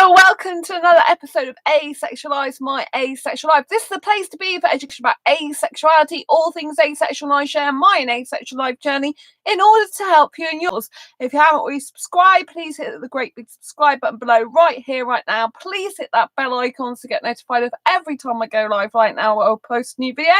Hello, welcome to another episode of Asexualized, my asexual life. This is the place to be for education about asexuality, all things asexual, and I share my asexual life journey in order to help you in yours. If you haven't already subscribed, please hit the great big subscribe button below right here, right now. Please hit that bell icon to get notified of every time I go live. Right now I'll post a new video.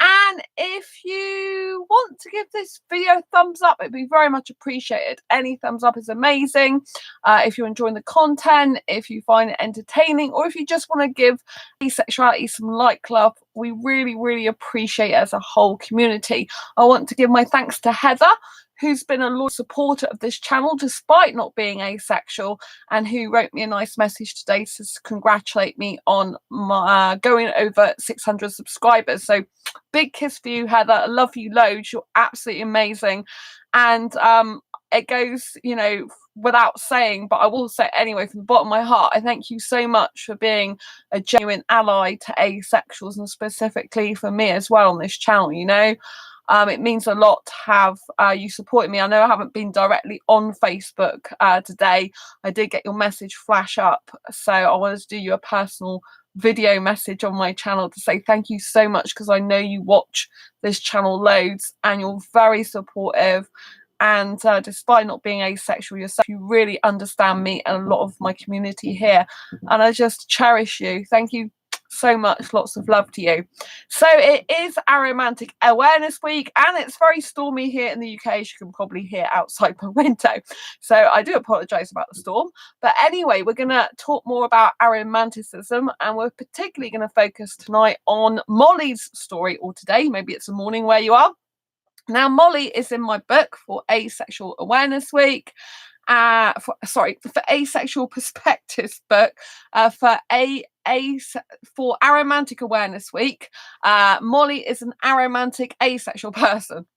And if you want to give this video a thumbs up, it'd be very much appreciated. Any thumbs up is amazing. If you're enjoying the content, if you find it entertaining, or if you just want to give asexuality some like love, we really appreciate it as a whole community. I want to give my thanks to Heather, who's been a loyal supporter of this channel despite not being asexual, and who wrote me a nice message today to congratulate me on my going over 600 subscribers. So big kiss for you, Heather. I love you loads. You're absolutely amazing. And it goes, you know, without saying, but I will say it anyway from the bottom of my heart, I thank you so much for being a genuine ally to asexuals, and specifically for me as well on this channel. You know, it means a lot to have you supporting me. I know I haven't been directly on Facebook today. I did get your message flash up, so I wanted to do you a personal video message on my channel to say thank you so much, because I know you watch this channel loads and you're very supportive. And despite not being asexual yourself, you really understand me and a lot of my community here. And I just cherish you. Thank you so much. Lots of love to you. So it is Aromantic Awareness Week, and it's very stormy here in the UK, as you can probably hear outside my window. So I do apologise about the storm. But anyway, we're going to talk more about aromanticism, and we're particularly going to focus tonight on Molly's story, or today, maybe it's the morning where you are. Now, Molly is in my book for Asexual Awareness Week, for Asexual Perspectives book, for Aromantic Awareness Week. Molly is an aromantic asexual person.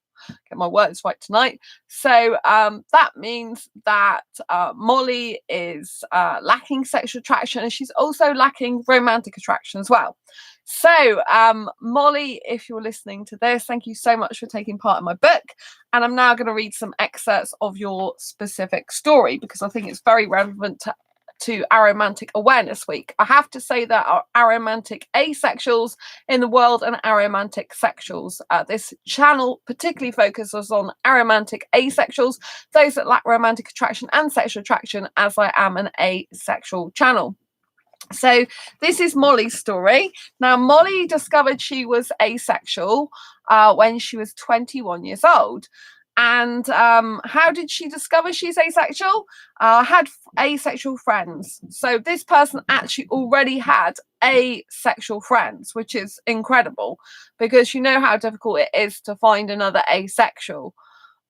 Get my words right tonight. So that means that Molly is lacking sexual attraction, and she's also lacking romantic attraction as well. So Molly, if you're listening to this, thank you so much for taking part in my book. And I'm now going to read some excerpts of your specific story, because I think it's very relevant to Aromantic Awareness Week. I have to say that our aromantic asexuals in the world and aromantic sexuals. This channel particularly focuses on aromantic asexuals, those that lack romantic attraction and sexual attraction, as I am an asexual channel. So this is Molly's story. Now, Molly discovered she was asexual when she was 21 years old. And how did she discover she's asexual? Had asexual friends. So this person actually already had asexual friends, which is incredible, because you know how difficult it is to find another asexual,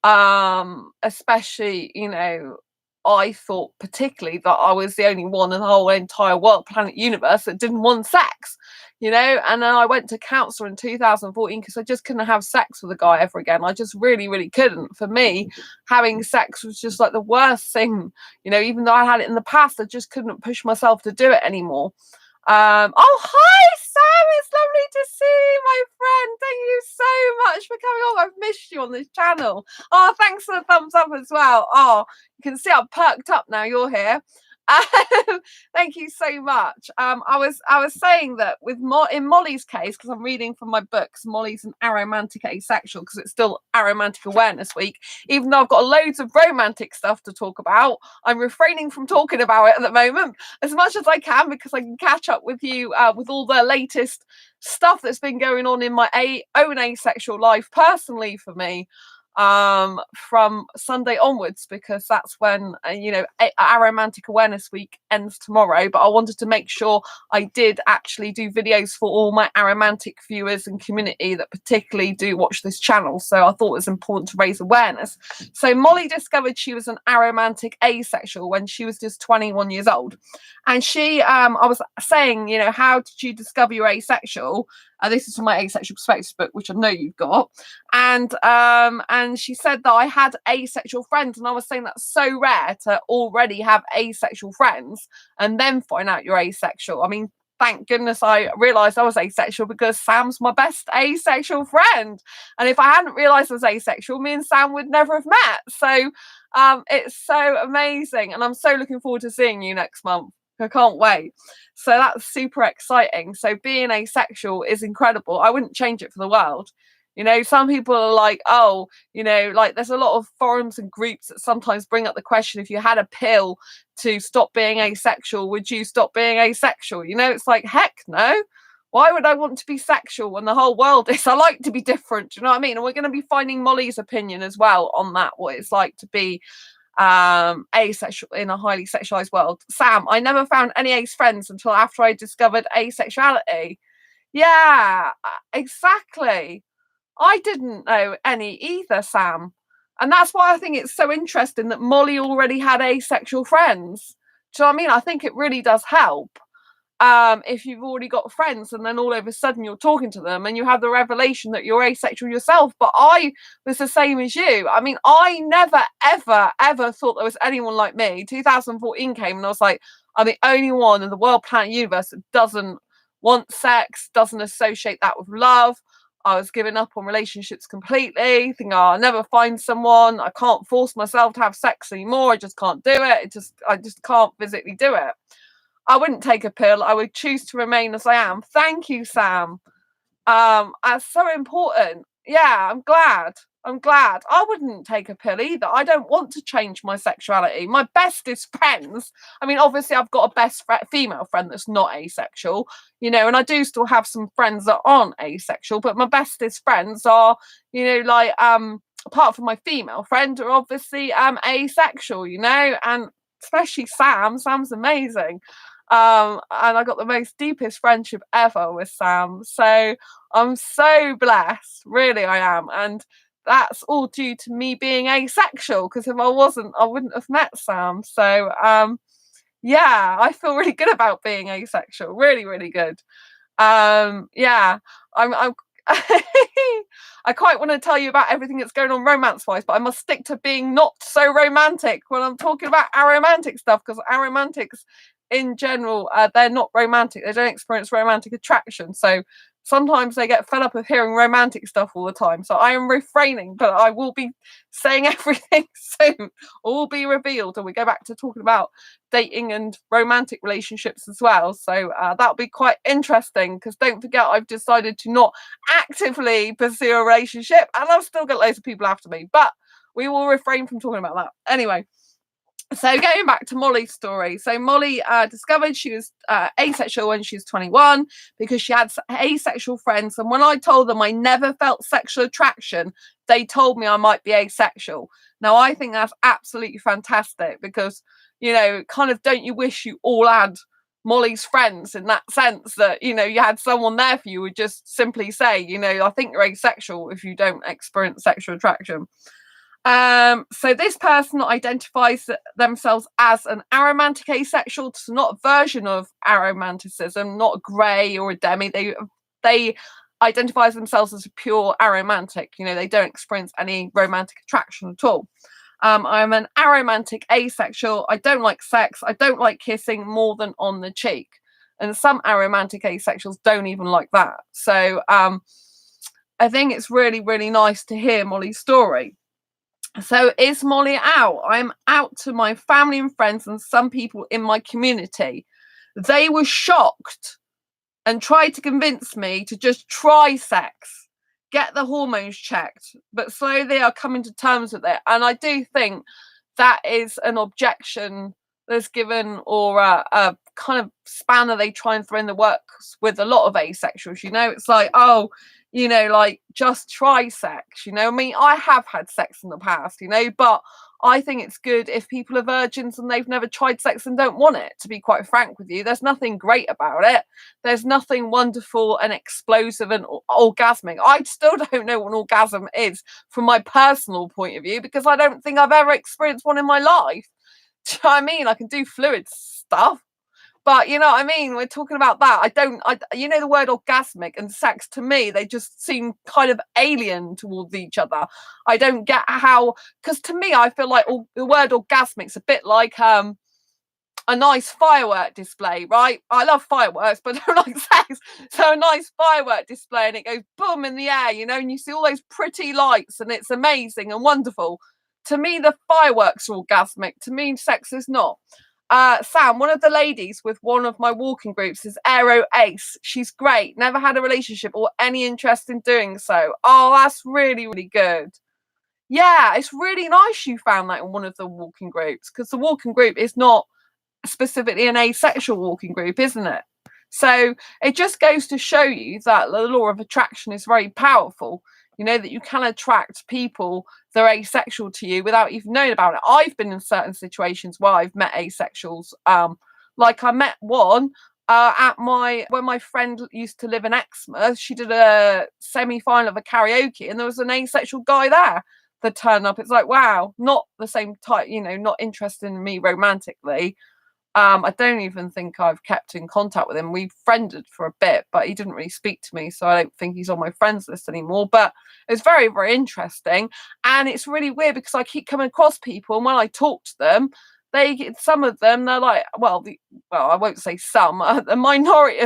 especially, you know, I thought particularly that I was the only one in the whole entire world, planet, universe that didn't want sex, you know. And then I went to counsellor in 2014 because I just couldn't have sex with a guy ever again. I just really couldn't. For me, having sex was just like the worst thing, you know. Even though I had it in the past, I just couldn't push myself to do it anymore. Oh, hi Sam, it's lovely to see you, my friend. Thank you so much for coming on. I've missed you on this channel. Oh, thanks for the thumbs up as well. Oh, you can see I'm perked up now you're here. Thank you so much. I was saying that with in Molly's case, because I'm reading from my books, Molly's an aromantic asexual, because it's still Aromantic Awareness Week. Even though I've got loads of romantic stuff to talk about, I'm refraining from talking about it at the moment as much as I can, because I can catch up with you with all the latest stuff that's been going on in my own asexual life personally for me. From Sunday onwards, because that's when you know, Aromantic Awareness Week ends tomorrow. But I wanted to make sure I did actually do videos for all my aromantic viewers and community that particularly do watch this channel, so I thought it was important to raise awareness. So Molly discovered she was an aromantic asexual when she was just 21 years old, and she I was saying, you know, how did you discover you're asexual? This is from my Asexual Perspectives book, which I know you've got. And she said that I had asexual friends, and I was saying that's so rare to already have asexual friends and then find out you're asexual. I mean, thank goodness I realised I was asexual, because Sam's my best asexual friend. And if I hadn't realised I was asexual, me and Sam would never have met. So it's so amazing. And I'm so looking forward to seeing you next month. I can't wait. So that's super exciting. So being asexual is incredible. I wouldn't change it for the world. You know, some people are like, oh, you know, like there's a lot of forums and groups that sometimes bring up the question, if you had a pill to stop being asexual, would you stop being asexual? You know, it's like, heck no. Why would I want to be sexual when the whole world is? I like to be different. Do you know what I mean? And we're going to be finding Molly's opinion as well on that, what it's like to be asexual in a highly sexualized world. Sam, I never found any ace friends until after I discovered asexuality. Yeah, exactly. I didn't know any either, Sam. And that's why I think it's so interesting that Molly already had asexual friends. Do you know what I mean? I think it really does help. If you've already got friends and then all of a sudden you're talking to them and you have the revelation that you're asexual yourself. But I was the same as you. I mean, I never, ever thought there was anyone like me. 2014 came and I was like, I'm the only one in the world, planet, universe that doesn't want sex, doesn't associate that with love. I was giving up on relationships completely, thinking, oh, I'll never find someone. I can't force myself to have sex anymore. I just can't do it. I just can't physically do it. I wouldn't take a pill. I would choose to remain as I am. Thank you, Sam. That's so important. Yeah, I'm glad. I wouldn't take a pill either. I don't want to change my sexuality. My bestest friends, I mean, obviously I've got a female friend that's not asexual, you know, and I do still have some friends that aren't asexual, but my bestest friends are, you know, like, apart from my female friend, are obviously asexual, you know, and especially Sam's amazing. And I got the most deepest friendship ever with Sam. So I'm so blessed, really I am. And that's all due to me being asexual, because if I wasn't, I wouldn't have met Sam. So yeah, I feel really good about being asexual. Really, really good. Yeah, I'm I quite want to tell you about everything that's going on romance-wise, but I must stick to being not so romantic when I'm talking about aromantic stuff, because aromantics in general, they're not romantic. They don't experience romantic attraction. So sometimes they get fed up of hearing romantic stuff all the time. So I am refraining, but I will be saying everything soon. All will be revealed, and we go back to talking about dating and romantic relationships as well. So that'll be quite interesting, because don't forget, I've decided to not actively pursue a relationship, and I've still got loads of people after me, but we will refrain from talking about that anyway. So going back to Molly's story, so Molly discovered she was asexual when she was 21 because she had asexual friends, and when I told them I never felt sexual attraction, they told me I might be asexual. Now I think that's absolutely fantastic, because, you know, kind of, don't you wish you all had Molly's friends, in that sense that, you know, you had someone there for you who would just simply say, you know, I think you're asexual if you don't experience sexual attraction. So this person identifies themselves as an aromantic asexual, so not a version of aromanticism, not a grey or a demi. They identify themselves as a pure aromantic. You know, they don't experience any romantic attraction at all. I'm an aromantic asexual. I don't like sex. I don't like kissing more than on the cheek. And some aromantic asexuals don't even like that. So I think it's really, really nice to hear Molly's story. So is Molly out? I'm out to my family and friends and some people in my community. They were shocked and tried to convince me to just try sex, get the hormones checked, but slowly they are coming to terms with it. And I do think that is an objection that's given, or a kind of spanner they try and throw in the works with a lot of asexuals. You know, it's like, oh, you know, like, just try sex. You know, I mean, I have had sex in the past, you know, but I think it's good if people are virgins and they've never tried sex and don't want it, to be quite frank with you. There's nothing great about it. There's nothing wonderful and explosive and orgasmic. I still don't know what an orgasm is from my personal point of view, because I don't think I've ever experienced one in my life. Do you know what I mean? I can do fluid stuff, but you know what I mean? We're talking about that. You know, the word orgasmic and sex, to me, they just seem kind of alien towards each other. I don't get how, because to me, I feel like the word orgasmic's a bit like a nice firework display, right? I love fireworks, but I don't like sex. So a nice firework display, and it goes boom in the air, you know, and you see all those pretty lights, and it's amazing and wonderful. To me, the fireworks are orgasmic. To me, sex is not. Sam, one of the ladies with one of my walking groups is Aero Ace. She's great. Never had a relationship or any interest in doing so. Oh, that's really, really good. Yeah, it's really nice you found that in one of the walking groups, because the walking group is not specifically an asexual walking group, isn't it? So it just goes to show you that the law of attraction is very powerful. You know, that you can attract people that are asexual to you without even knowing about it. I've been in certain situations where I've met asexuals. Like I met one at when my friend used to live in Exmouth. She did a semi-final of a karaoke, and there was an asexual guy there that turned up. It's like, wow, not the same type, you know, not interested in me romantically. I don't even think I've kept in contact with him. We friended for a bit, but he didn't really speak to me, so I don't think he's on my friends list anymore. But it's very, very interesting, and it's really weird because I keep coming across people, and when I talk to them, some of them they're like, well, I won't say some, the minority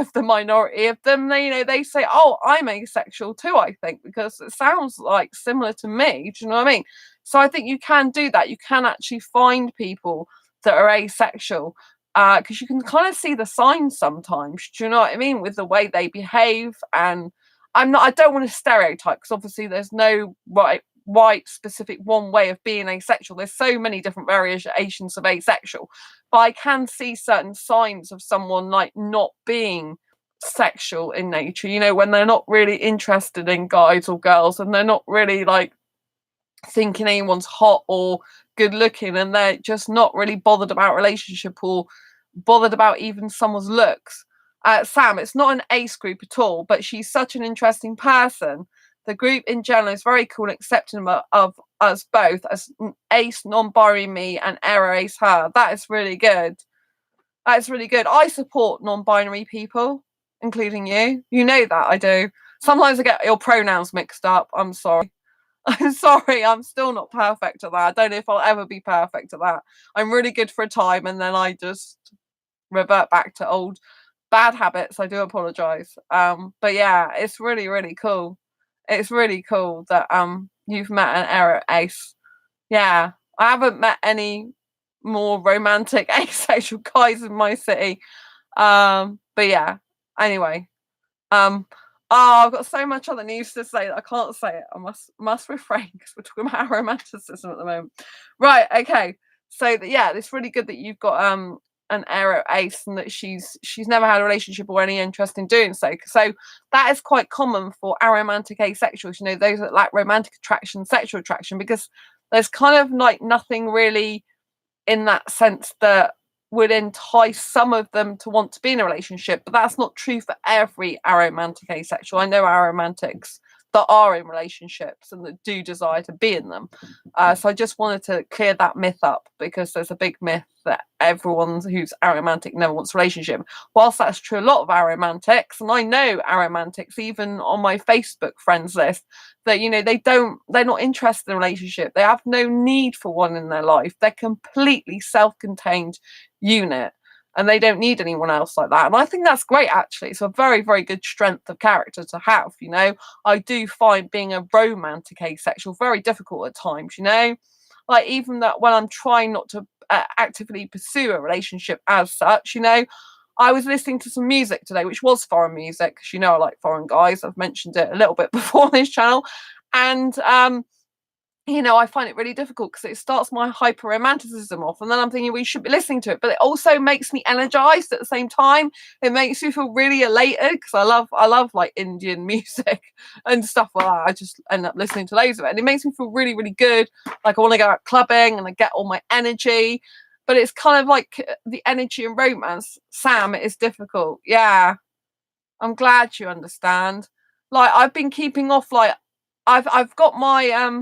of them, they say, oh, I'm asexual too. I think because it sounds like similar to me. Do you know what I mean? So I think you can do that. You can actually find people that are asexual, because you can kind of see the signs sometimes. Do you know what I mean? With the way they behave. And I don't want to stereotype, because obviously there's no right specific one way of being asexual. There's so many different variations of asexual, but I can see certain signs of someone like not being sexual in nature, you know, when they're not really interested in guys or girls, and they're not really like thinking anyone's hot or good looking, and they're just not really bothered about relationship or bothered about even someone's looks. Sam, it's not an ace group at all, but she's such an interesting person. The group in general is very cool and accepting of us both as ace non-binary me and error ace her. That is really good. That's really good. I support non-binary people, including you. You know that I do. Sometimes I get your pronouns mixed up. I'm sorry. I'm sorry, I'm still not perfect at that. I don't know if I'll ever be perfect at that. I'm really good for a time, and then I just revert back to old bad habits. I do apologize. But yeah, it's really, really cool. It's really cool that you've met an error ace. Yeah, I haven't met any more romantic asexual guys in my city. But yeah, anyway. Oh, I've got so much other news to say that I can't say it. I must refrain because we're talking about romanticism at the moment. Right, okay. So yeah, it's really good that you've got an error ace, and that she's never had a relationship or any interest in doing so. So that is quite common for aromantic asexuals, you know, those that lack romantic attraction, sexual attraction, because there's kind of like nothing really in that sense that would entice some of them to want to be in a relationship, but that's not true for every aromantic asexual. I know aromantics that are in relationships and that do desire to be in them. So I just wanted to clear that myth up, because there's a big myth that everyone who's aromantic never wants a relationship. Whilst that's true, a lot of aromantics, and I know aromantics even on my Facebook friends list, that, you know, they're not interested in a relationship. They have no need for one in their life. They're completely self-contained unit, and they don't need anyone else like that. And I think that's great, actually. It's a very, very good strength of character to have. You know, I do find being a romantic asexual very difficult at times, you know, like even that when I'm trying not to actively pursue a relationship as such, you know. I was listening to some music today, which was foreign music, because you know I like foreign guys. I've mentioned it a little bit before on this channel. And you know, I find it really difficult because it starts my hyper romanticism off, and then I'm thinking we should be listening to it, but it also makes me energized at the same time. It makes me feel really elated, because I love like Indian music and stuff like that. I just end up listening to loads of it, and it makes me feel really, really good. Like I want to go out clubbing and I get all my energy, but it's kind of like the energy and romance. Sam, it is difficult. Yeah, I'm glad you understand. Like I've been keeping off. Like I've got my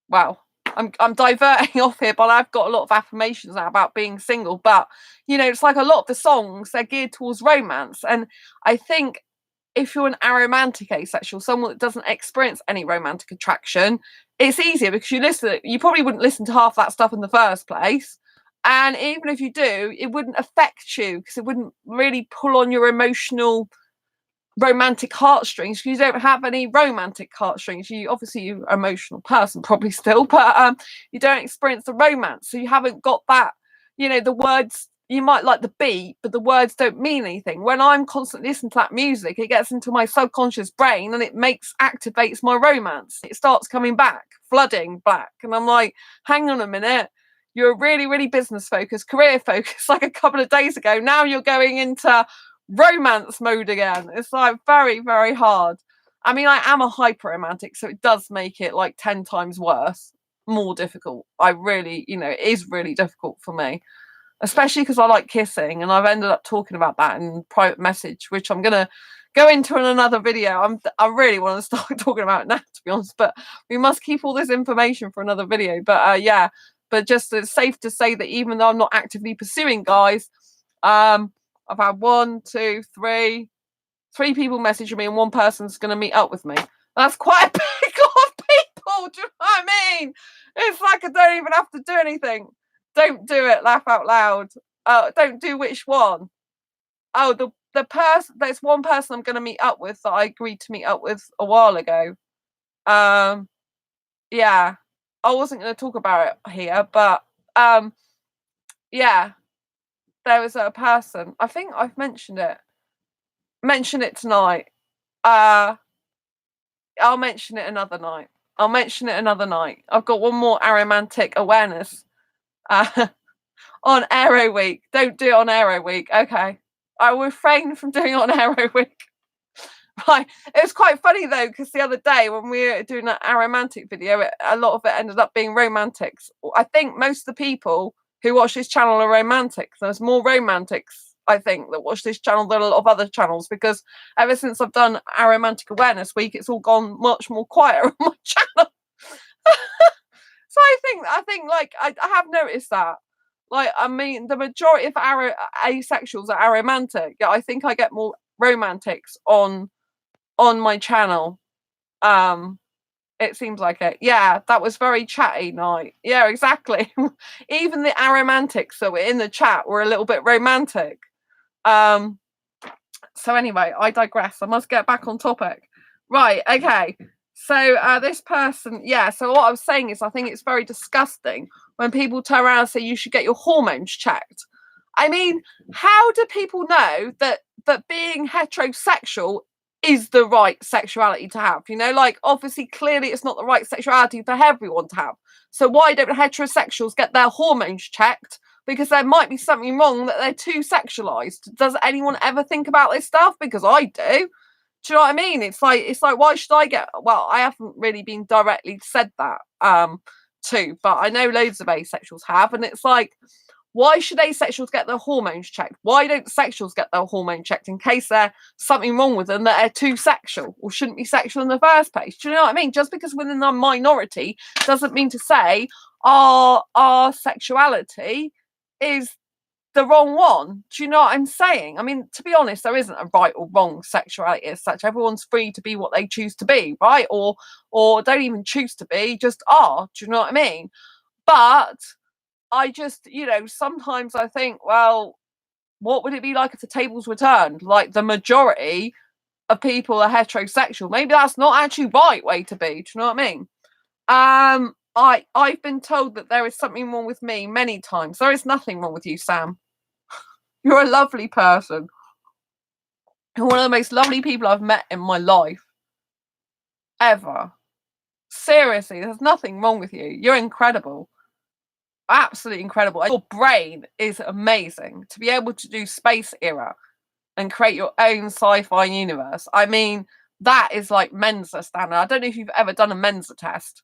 well, I'm diverting off here, but I've got a lot of affirmations now about being single. But you know, it's like a lot of the songs, they're geared towards romance, and I think if you're an aromantic asexual, someone that doesn't experience any romantic attraction, it's easier because you probably wouldn't listen to half that stuff in the first place. And even if you do, it wouldn't affect you, because it wouldn't really pull on your emotional romantic heartstrings. You don't have any romantic heartstrings. You're an emotional person probably still, but you don't experience the romance, so you haven't got that, you know, the words you might like the beat, but the words don't mean anything. When I'm constantly listening to that music, it gets into my subconscious brain and it activates my romance. It starts coming back, flooding back. And I'm like, hang on a minute. You're really, really business focused, career focused, like a couple of days ago. Now you're going into romance mode again. It's like very, very hard. I mean, I am a hyper romantic, so it does make it like 10 times worse, more difficult. I really, it is really difficult for me, especially because I like kissing, and I've ended up talking about that in private message, which I'm gonna go into in another video. I really want to start talking about it now, to be honest, but we must keep all this information for another video. But yeah, but just it's safe to say that even though I'm not actively pursuing guys, I've had three people messaging me, and one person's gonna meet up with me. That's quite a big lot of people. Do you know what I mean? It's like I don't even have to do anything. Don't do it. Laugh out loud. Don't do which one? Oh, the person. There's one person I'm going to meet up with that I agreed to meet up with a while ago. Yeah, I wasn't going to talk about it here, but yeah, there was a person. I think I've mentioned it. Mention it tonight. I'll mention it another night. I've got one more aromantic awareness. On Aero Week. Don't do it on Aero Week. Okay. I will refrain from doing it on Aero Week. Right. It was quite funny though, because the other day when we were doing that aromantic video, a lot of it ended up being romantics. I think most of the people who watch this channel are romantics. There's more romantics, I think, that watch this channel than a lot of other channels, because ever since I've done Aromantic Awareness Week, it's all gone much more quieter on my channel. So I think like I have noticed that. Like, I mean, the majority of asexuals are aromantic. Yeah, I think I get more romantics on my channel. It seems like it. Yeah, that was very chatty night. Yeah, exactly. Even the aromantics that were in the chat were a little bit romantic. So anyway, I digress. I must get back on topic. Right, okay. So this person, yeah, so what I was saying is I think it's very disgusting when people turn around and say you should get your hormones checked. I mean, how do people know that being heterosexual is the right sexuality to have? Like, obviously, clearly it's not the right sexuality for everyone to have. So why don't heterosexuals get their hormones checked? Because there might be something wrong, that they're too sexualized. Does anyone ever think about this stuff? Because I do. Do you know what I mean? It's like why should I get? Well, I haven't really been directly said that to, but I know loads of asexuals have, and it's like, why should asexuals get their hormones checked? Why don't sexuals get their hormones checked in case there's something wrong with them, that they're too sexual or shouldn't be sexual in the first place? Do you know what I mean? Just because within a minority doesn't mean to say our sexuality is the wrong one. Do you know what I'm saying? I mean, to be honest, there isn't a right or wrong sexuality as such. Everyone's free to be what they choose to be, right? Or don't even choose to be, just are. Do you know what I mean? But I just, sometimes I think, well, what would it be like if the tables were turned? Like, the majority of people are heterosexual. Maybe that's not actually right way to be. Do you know what I mean? I've been told that there is something wrong with me many times. There is nothing wrong with you, Sam. You're a lovely person. You're one of the most lovely people I've met in my life. Ever. Seriously, there's nothing wrong with you. You're incredible. Absolutely incredible. And your brain is amazing. To be able to do space era and create your own sci-fi universe. I mean, that is like Mensa standard. I don't know if you've ever done a Mensa test,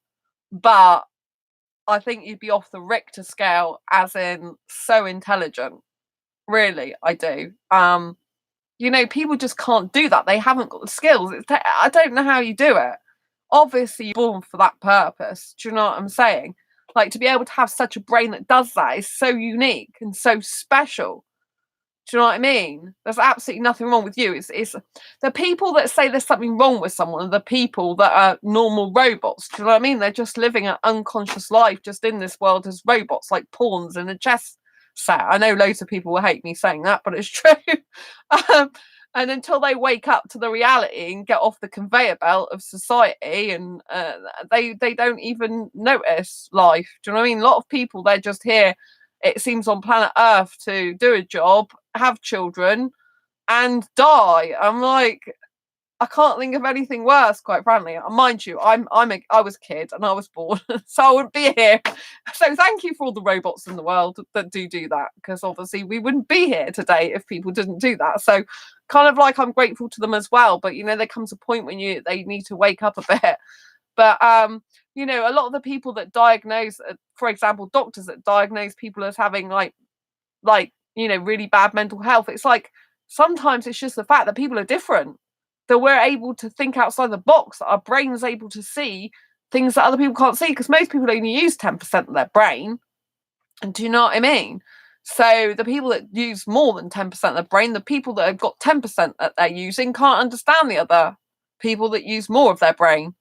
but I think you'd be off the Richter scale, as in so intelligent. Really, I do. People just can't do that. They haven't got the skills. I don't know how you do it. Obviously, you're born for that purpose. Do you know what I'm saying? Like, to be able to have such a brain that does that is so unique and so special. Do you know what I mean? There's absolutely nothing wrong with you. It's the people that say there's something wrong with someone are the people that are normal robots. Do you know what I mean? They're just living an unconscious life just in this world as robots, like pawns in a chess set. I know loads of people will hate me saying that, but it's true. And until they wake up to the reality and get off the conveyor belt of society, and they don't even notice life. Do you know what I mean? A lot of people, they're just here it seems, on planet Earth to do a job, have children, and die. I'm like, I can't think of anything worse, quite frankly. Mind you, I was a kid and I was born, so I wouldn't be here. So thank you for all the robots in the world that do that, because obviously we wouldn't be here today if people didn't do that. So kind of like, I'm grateful to them as well. But there comes a point when they need to wake up a bit. But a lot of the people that diagnose, for example, doctors that diagnose people as having like really bad mental health, it's like sometimes it's just the fact that people are different, that we're able to think outside the box, that our brain is able to see things that other people can't see, because most people only use 10% of their brain. And do you know what I mean? So the people that use more than 10% of their brain, the people that have got 10% that they're using, can't understand the other people that use more of their brain.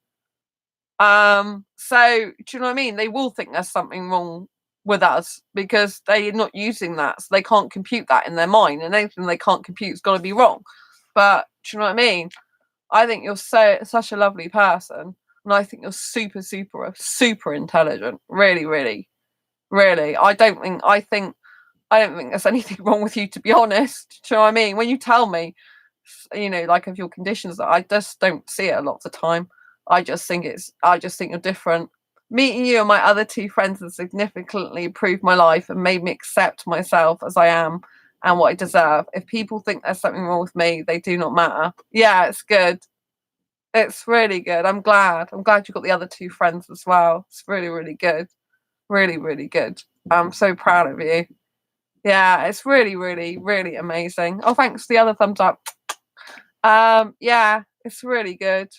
So do you know what I mean? They will think there's something wrong with us because they're not using that, so they can't compute that in their mind, and anything they can't compute has got to be wrong. But do you know what I mean? I think you're such a lovely person, and I think you're super, super, super intelligent. Really, really, really. I don't think there's anything wrong with you, to be honest. Do you know what I mean? When you tell me, like, of your conditions, I just don't see it a lot of the time. I just think you're different. Meeting you and my other two friends has significantly improved my life and made me accept myself as I am and what I deserve. If people think there's something wrong with me, they do not matter. Yeah, it's good. It's really good. I'm glad you got the other two friends as well. It's really, really good. Really, really good. I'm so proud of you. Yeah, it's really, really, really amazing. Oh, thanks for the other thumbs up. Yeah, it's really good.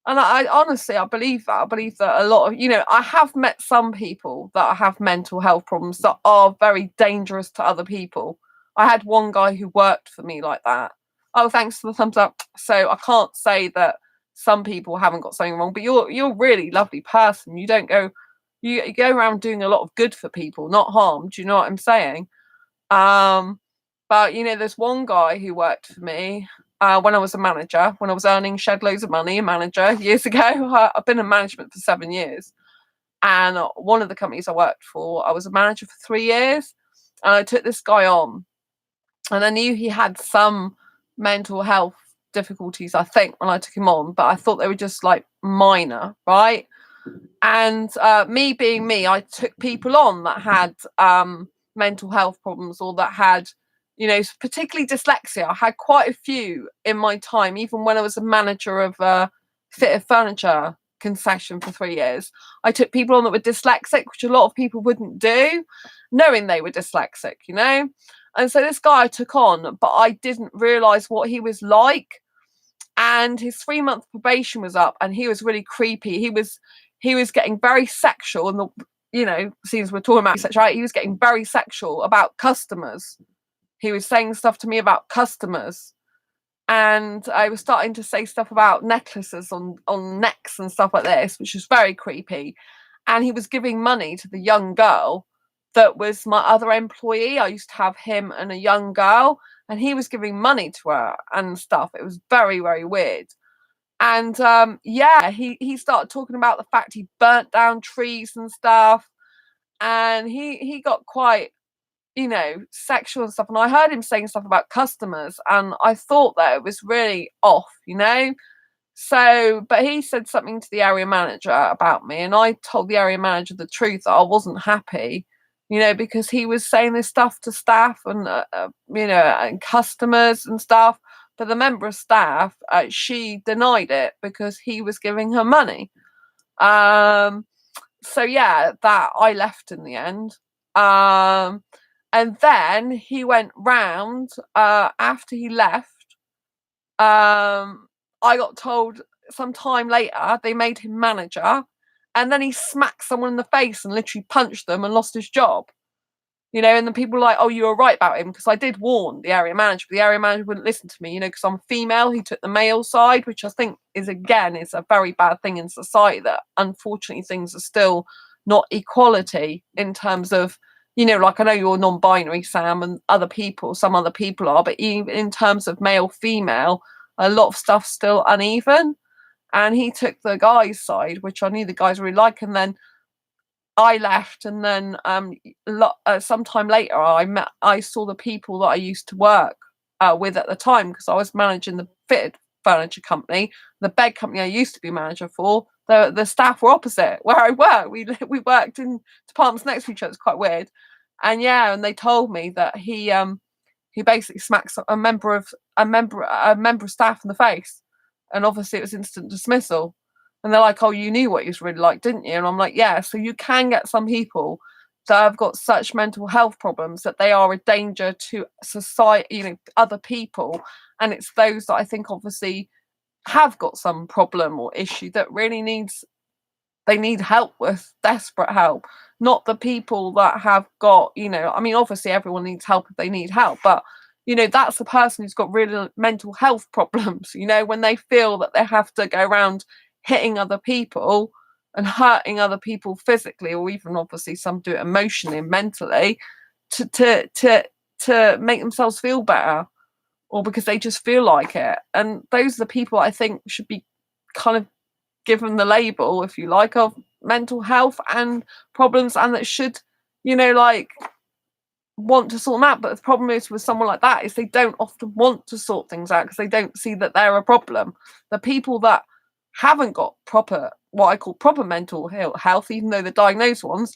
And I honestly, I believe that. I believe that a lot of, I have met some people that have mental health problems that are very dangerous to other people. I had one guy who worked for me like that. Oh, thanks for the thumbs up. So I can't say that some people haven't got something wrong, but you're a really lovely person. You don't go, you go around doing a lot of good for people, not harm. Do you know what I'm saying? But there's one guy who worked for me when I was a manager, when I was earning shed loads of money, a manager years ago. I've been in management for 7 years. And one of the companies I worked for, I was a manager for 3 years. And I took this guy on. And I knew he had some mental health difficulties, I think, when I took him on. But I thought they were just like minor, right? And me being me, I took people on that had mental health problems, or that had, particularly dyslexia. I had quite a few in my time, even when I was a manager of a fitted furniture concession for 3 years. I took people on that were dyslexic, which a lot of people wouldn't do, knowing they were dyslexic, And so this guy I took on, but I didn't realise what he was like. And his 3-month probation was up, and he was really creepy. He was getting very sexual, and since we're talking about sexuality, he was getting very sexual about customers. He was saying stuff to me about customers, and I was starting to say stuff about necklaces on necks and stuff like this, which was very creepy. And he was giving money to the young girl that was my other employee. I used to have him and a young girl, and he was giving money to her and stuff. It was very, very weird. And he started talking about the fact he burnt down trees and stuff, and he got quite, sexual and stuff. And I heard him saying stuff about customers, and I thought that it was really off, So, but he said something to the area manager about me, and I told the area manager the truth, that I wasn't happy, because he was saying this stuff to staff and and customers and stuff. But the member of staff, she denied it because he was giving her money. So yeah, that I left in the end. And then he went round after he left. I got told some time later they made him manager, and then he smacked someone in the face and literally punched them and lost his job. And then people were like, oh, you were right about him, because I did warn the area manager, but the area manager wouldn't listen to me, because I'm female. He took the male side, which I think is a very bad thing in society, that unfortunately things are still not equality in terms of, like, I know you're non-binary, Sam, and some other people are, but even in terms of male, female, a lot of stuff's still uneven. And he took the guy's side, which I knew the guys really like. And then I left, and then sometime later, I saw the people that I used to work with at the time, because I was managing the fitted furniture company, the bed company I used to be manager for. The staff were opposite where I worked. We worked in departments next to each other. It's quite weird, and yeah, and they told me that he basically smacks a member of staff in the face, and obviously it was instant dismissal. And they're like, "Oh, you knew what he was really like, didn't you?" And I'm like, "Yeah." So you can get some people that have got such mental health problems that they are a danger to society, other people, and it's those that I think obviously have got some problem or issue that really they need help with, desperate help, not the people that have got, I mean, obviously everyone needs help if they need help, but that's the person who's got real mental health problems, when they feel that they have to go around hitting other people and hurting other people physically, or even obviously some do it emotionally and mentally to make themselves feel better, or because they just feel like it. And those are the people I think should be kind of given the label, if you like, of mental health and problems, and that should, like, want to sort them out. But the problem is with someone like that is they don't often want to sort things out because they don't see that they're a problem. The people that haven't got what I call proper mental health, even though the diagnosed ones,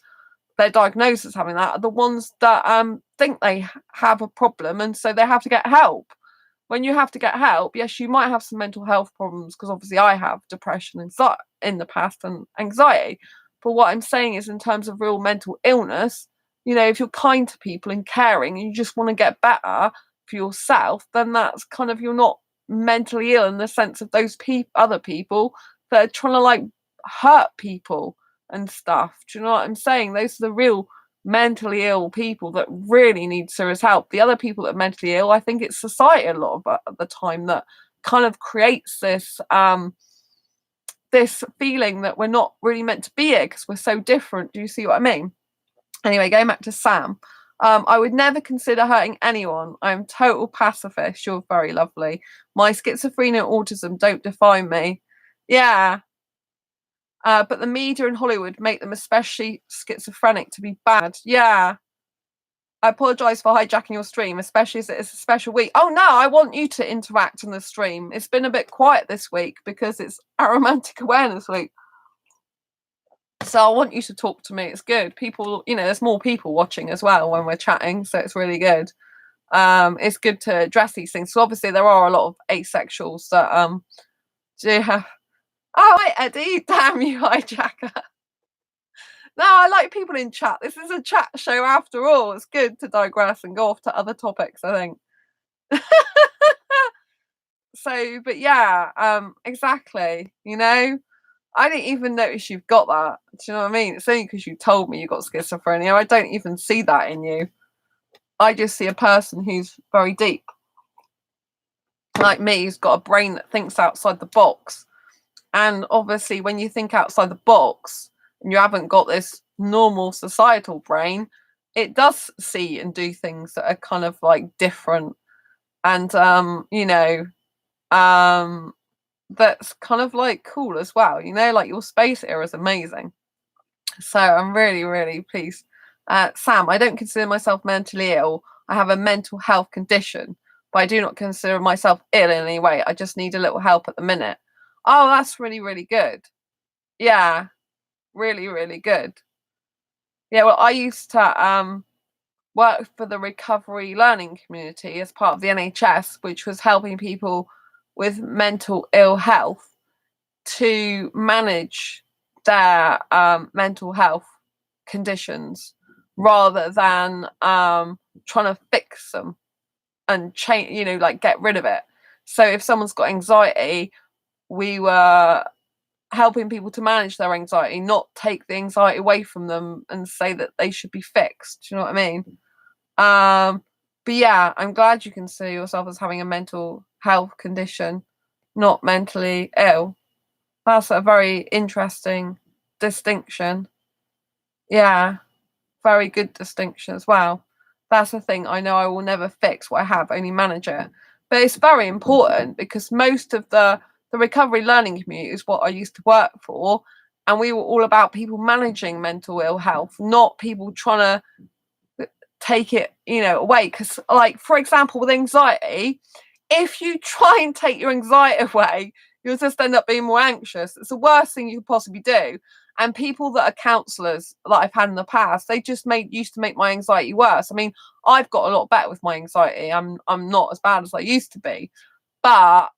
they're diagnosed as having that, are the ones that think they have a problem, and so they have to get help. When you have to get help, yes, you might have some mental health problems, because obviously I have depression and in the past, and anxiety. But what I'm saying is, in terms of real mental illness, if you're kind to people and caring and you just want to get better for yourself, then that's kind of, you're not mentally ill in the sense of those other people that are trying to like hurt people and stuff. Do you know what I'm saying? Those are the real mentally ill people that really need serious help. The other people that are mentally ill, I think it's society a lot of the time that kind of creates this feeling that we're not really meant to be here because we're so different. Do you see what I mean? Anyway, going back to Sam. I would never consider hurting anyone. I'm total pacifist. You're very lovely. My schizophrenia and autism don't define me. Yeah. But the media in Hollywood make them especially schizophrenic to be bad. Yeah. I apologise for hijacking your stream, especially as it is a special week. Oh no, I want you to interact in the stream. It's been a bit quiet this week because it's Aromantic Awareness Week. So I want you to talk to me. It's good. People, there's more people watching as well when we're chatting, so it's really good. It's good to address these things. So obviously there are a lot of asexuals that do have. Oh wait, Eddie, damn you, hijacker. No, I like people in chat. This is a chat show after all. It's good to digress and go off to other topics, I think. So, but yeah, exactly. I didn't even notice you've got that. Do you know what I mean? It's only because you told me you got schizophrenia. I don't even see that in you. I just see a person who's very deep. Like me, who's got a brain that thinks outside the box. And obviously, when you think outside the box and you haven't got this normal societal brain, it does see and do things that are kind of like different. And, that's kind of like cool as well. Like your space era is amazing. So I'm really, really pleased. Sam, I don't consider myself mentally ill. I have a mental health condition, but I do not consider myself ill in any way. I just need a little help at the minute. Oh, that's really, really good. Yeah, really, really good. Yeah, well, I used to work for the recovery learning community as part of the NHS, which was helping people with mental ill health to manage their mental health conditions rather than trying to fix them and change, like get rid of it. So if someone's got anxiety, we were helping people to manage their anxiety, not take the anxiety away from them and say that they should be fixed. Do you know what I mean? But yeah, I'm glad you consider yourself as having a mental health condition, not mentally ill. That's a very interesting distinction. Yeah, very good distinction as well. That's the thing. I know I will never fix what I have, only manage it. But it's very important because most of the recovery learning community is what I used to work for. and we were all about people managing mental ill health, not people trying to take it, away. Because, like, for example, with anxiety, if you try and take your anxiety away, you'll just end up being more anxious. It's the worst thing you could possibly do. And people that are counsellors that I've had in the past, they just used to make my anxiety worse. I mean, I've got a lot better with my anxiety. I'm not as bad as I used to be, but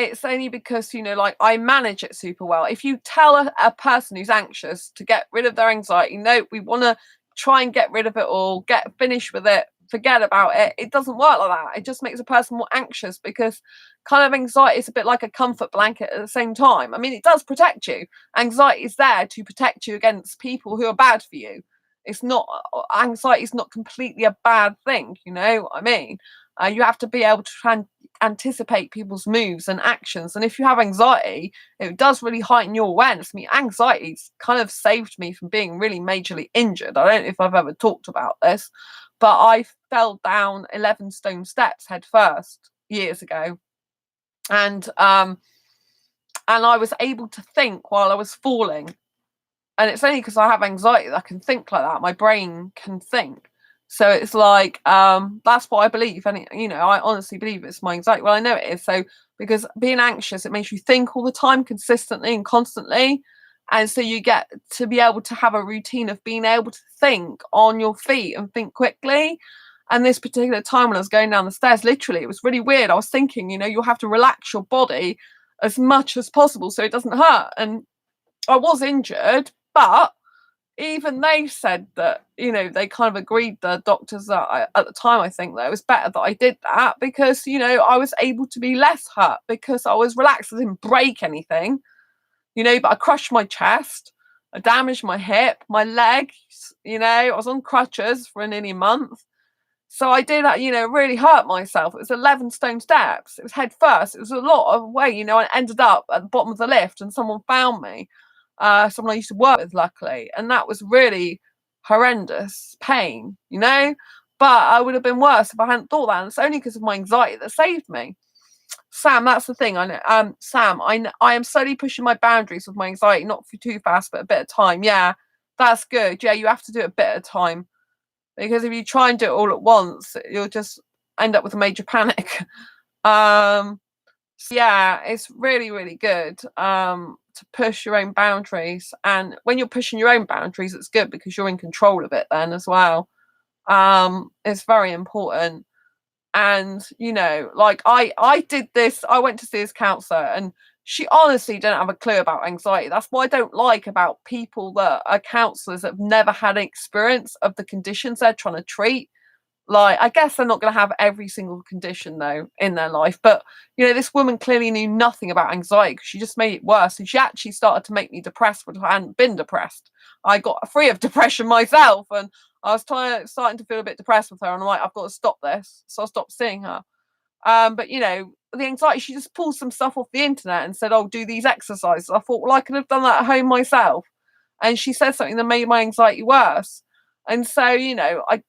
it's only because, like, I manage it super well. If you tell a person who's anxious to get rid of their anxiety, no, we want to try and get rid of it all, finish with it, forget about it. It doesn't work like that. It just makes a person more anxious, because kind of anxiety is a bit like a comfort blanket at the same time. I mean, it does protect you. Anxiety is there to protect you against people who are bad for you. It's not, anxiety is not completely a bad thing, you know what I mean? You have to be able to try and anticipate people's moves and actions. And if you have anxiety, it does really heighten your awareness. I mean, anxiety's kind of saved me from being really majorly injured. I don't know if I've ever talked about this, but I fell down 11 stone steps head first years ago. And I was able to think while I was falling. And it's only because I have anxiety that I can think like that. My brain can think. So it's like, that's what I believe. And, I honestly believe it's my anxiety. Well, I know it is. So, because being anxious, it makes you think all the time, consistently and constantly. And so you get to be able to have a routine of being able to think on your feet and think quickly. And this particular time when I was going down the stairs, literally, it was really weird. I was thinking, you'll have to relax your body as much as possible so it doesn't hurt. And I was injured, but even they said that, they kind of agreed, the doctors, that at the time, I think that it was better that I did that, because, I was able to be less hurt because I was relaxed. I didn't break anything, but I crushed my chest, I damaged my hip, my legs, I was on crutches for nearly a month. So I did, really hurt myself. It was 11 stone steps. It was head first. It was a lot of way, I ended up at the bottom of the lift and someone found me. Someone I used to work with, luckily. And that was really horrendous pain, But I would have been worse if I hadn't thought that. And it's only because of my anxiety that saved me. Sam, that's the thing. I know. Sam, I am slowly pushing my boundaries with my anxiety, not for too fast, but a bit of time. Yeah, that's good. Yeah, you have to do a bit of time. Because if you try and do it all at once, you'll just end up with a major panic. So yeah, it's really, really good to push your own boundaries. And when you're pushing your own boundaries, it's good because you're in control of it then as well. It's very important. And, like I did this, I went to see this counsellor, and she honestly didn't have a clue about anxiety. That's what I don't like about people that are counsellors that have never had an experience of the conditions they're trying to treat. Like, I guess they're not going to have every single condition, though, in their life. But, this woman clearly knew nothing about anxiety, because she just made it worse. And she actually started to make me depressed when I hadn't been depressed. I got free of depression myself, and I was starting to feel a bit depressed with her. And I'm like, I've got to stop this. So I stopped seeing her. But, the anxiety, she just pulled some stuff off the internet and said, oh, do these exercises. I thought, well, I could have done that at home myself. And she said something that made my anxiety worse. And so, I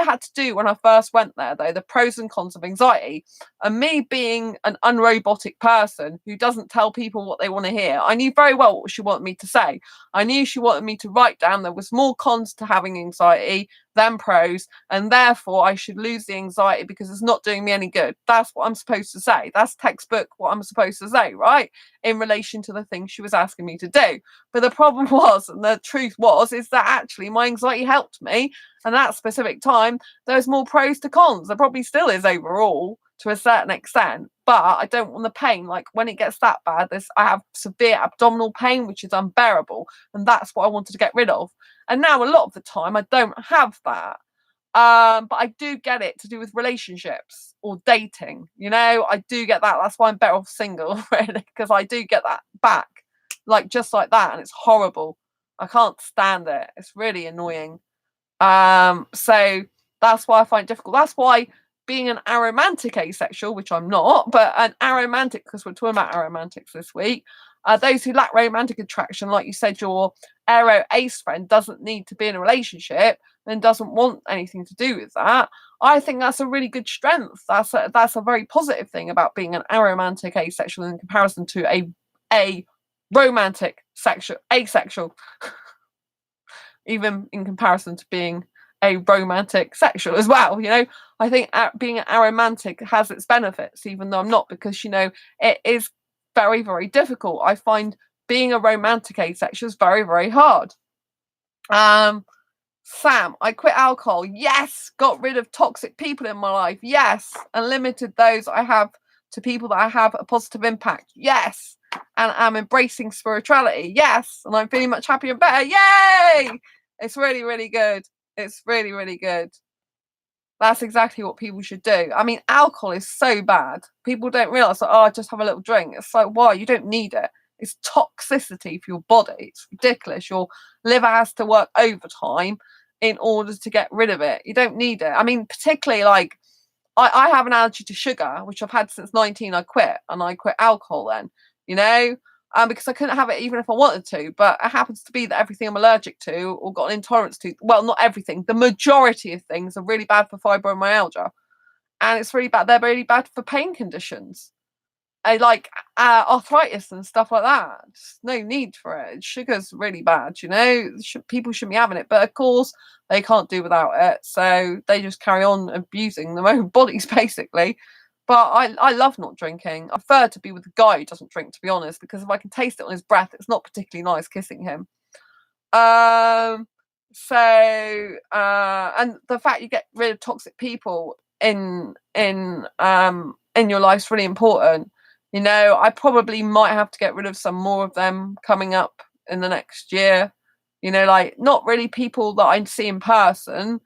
had to do, when I first went there, though, the pros and cons of anxiety. And me being an unrobotic person who doesn't tell people what they want to hear, I knew very well what she wanted me to say. I knew she wanted me to write down there was more cons to having anxiety than pros, and therefore I should lose the anxiety because it's not doing me any good. That's what I'm supposed to say. That's textbook what I'm supposed to say, right? In relation to the thing she was asking me to do. But the problem was, and the truth was, is that actually my anxiety helped me. And at that specific time, there's more pros to cons. There probably still is overall to a certain extent, but I don't want the pain. Like, when it gets that bad, I have severe abdominal pain, which is unbearable. And that's what I wanted to get rid of. And now a lot of the time I don't have that. But I do get it to do with relationships or dating. I do get that. That's why I'm better off single, really, because I do get that back, like, just like that. And it's horrible. I can't stand it. It's really annoying. So that's why I find it difficult. That's why being an aromantic asexual, which I'm not, but an aromantic, because we're talking about aromantics this week, Those who lack romantic attraction, like you said, your aro ace friend doesn't need to be in a relationship and doesn't want anything to do with that. I think that's a really good strength. That's a very positive thing about being an aromantic asexual in comparison to a romantic asexual, even in comparison to being a romantic sexual as well. I think being an aromantic has its benefits, even though I'm not, because it is very, very difficult. I find being a romantic asexual is very, very hard. Sam, I quit alcohol. Yes. Got rid of toxic people in my life. Yes. And limited those I have to people that I have a positive impact. Yes. And I'm embracing spirituality. Yes. And I'm feeling much happier and better. Yay. It's really, really good. It's really, really good. That's exactly what people should do. I mean, alcohol is so bad. People don't realise that, I just have a little drink. It's like, why? You don't need it. It's toxicity for your body. It's ridiculous. Your liver has to work overtime in order to get rid of it. You don't need it. I mean, particularly like I have an allergy to sugar, which I've had since 19. I quit alcohol then, because I couldn't have it even if I wanted to. But it happens to be that everything I'm allergic to or got an intolerance to, well, not everything, the majority of things are really bad for fibromyalgia. And it's really bad. They're really bad for pain conditions. I like arthritis and stuff like that. Just no need for it. Sugar's really bad, people shouldn't be having it, but of course they can't do without it, so they just carry on abusing their own bodies basically. But I love not drinking. I prefer to be with a guy who doesn't drink, to be honest, because if I can taste it on his breath, it's not particularly nice kissing him. And the fact you get rid of toxic people in your life's really important. I probably might have to get rid of some more of them coming up in the next year. Like not really people that I see in person,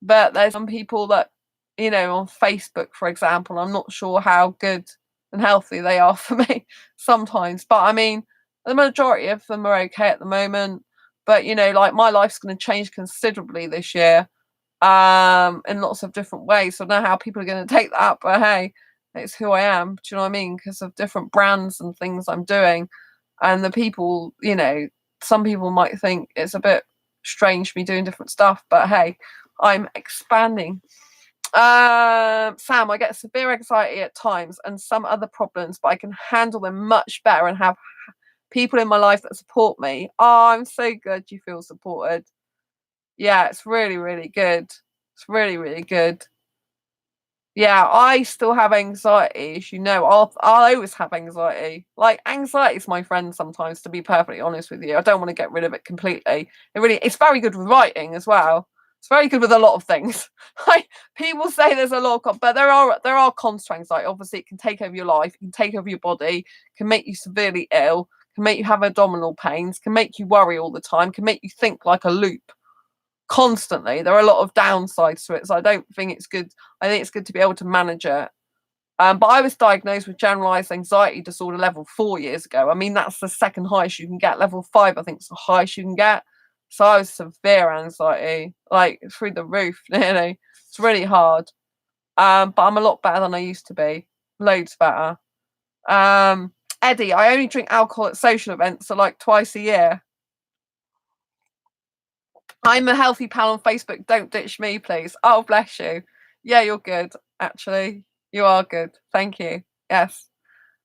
but there's some people that, on Facebook, for example, I'm not sure how good and healthy they are for me sometimes. But I mean, the majority of them are okay at the moment. But, like my life's going to change considerably this year in lots of different ways. So I don't know how people are going to take that, but hey, it's who I am. Do you know what I mean? Because of different brands and things I'm doing. And the people, some people might think it's a bit strange me doing different stuff, but hey, I'm expanding. Sam, I get severe anxiety at times and some other problems, but I can handle them much better and have people in my life that support me. Oh, I'm so good. You feel supported. Yeah, it's really, really good. It's really, really good. Yeah, I still have anxiety, as you know. I'll always have anxiety. Like, anxiety is my friend sometimes, to be perfectly honest with you. I don't want to get rid of it completely. It's very good with writing as well. It's very good with a lot of things. Like, people say there's a lot of, but there are cons to anxiety. Obviously, it can take over your life, it can take over your body, can make you severely ill, can make you have abdominal pains, can make you worry all the time, can make you think like a loop constantly. There are a lot of downsides to it, so I don't think it's good. I think it's good to be able to manage it. But I was diagnosed with generalized anxiety disorder level 4 years ago. I mean, that's the second highest you can get. Level 5, I think, is the highest you can get. So I was severe anxiety, like through the roof. It's really hard. But I'm a lot better than I used to be. Loads better. Eddie, I only drink alcohol at social events, so like twice a year. I'm a healthy pal on Facebook. Don't ditch me, please. Oh, bless you. Yeah, you're good. Actually, you are good. Thank you. Yes.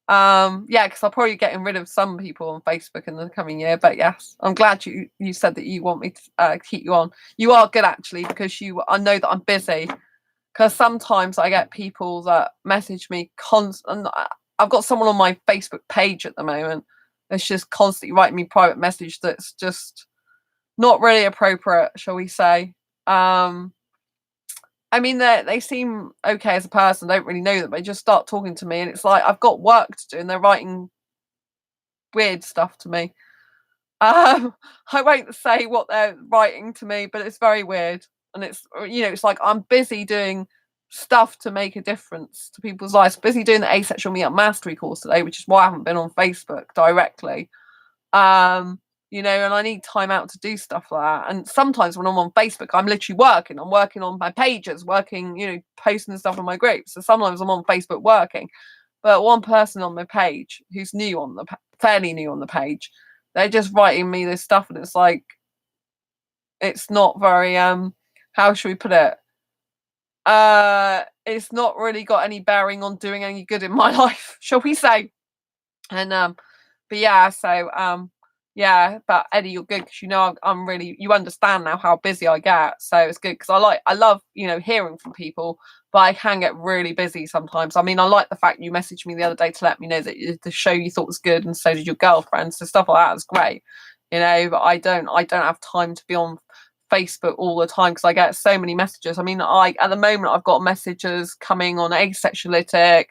Yeah, because I'll probably getting rid of some people on Facebook in the coming year. But yes, I'm glad you said that you want me to keep you on. You are good actually, because I know that I'm busy. Because sometimes I get people that message me constantly. I've got someone on my Facebook page at the moment that's just constantly writing me private message that's just not really appropriate, shall we say. I mean, they seem okay as a person. I don't really know them. They just start talking to me, and it's like I've got work to do, and they're writing weird stuff to me. I won't say what they're writing to me, but it's very weird, and it's like I'm busy doing stuff to make a difference to people's lives. Busy doing the Asexual Meetup Mastery course today, which is why I haven't been on Facebook directly. And I need time out to do stuff like that. And sometimes when I'm on Facebook, I'm literally working. I'm working on my pages, posting stuff on my groups. So sometimes I'm on Facebook working. But one person on my page who's new on the fairly new on the page. They're just writing me this stuff, and it's like, it's not very how should we put it? It's not really got any bearing on doing any good in my life, shall we say? And but yeah, so yeah, but Eddie, you're good because you know I'm really, you understand now how busy I get, so it's good because I love, you know, hearing from people, but I can get really busy sometimes. I mean, I like the fact you messaged me the other day to let me know that the show you thought was good, and so did your girlfriend, so stuff like that is great, you know. But I don't have time to be on Facebook all the time because I get so many messages. I mean, at the moment I've got messages coming on Asexualistic,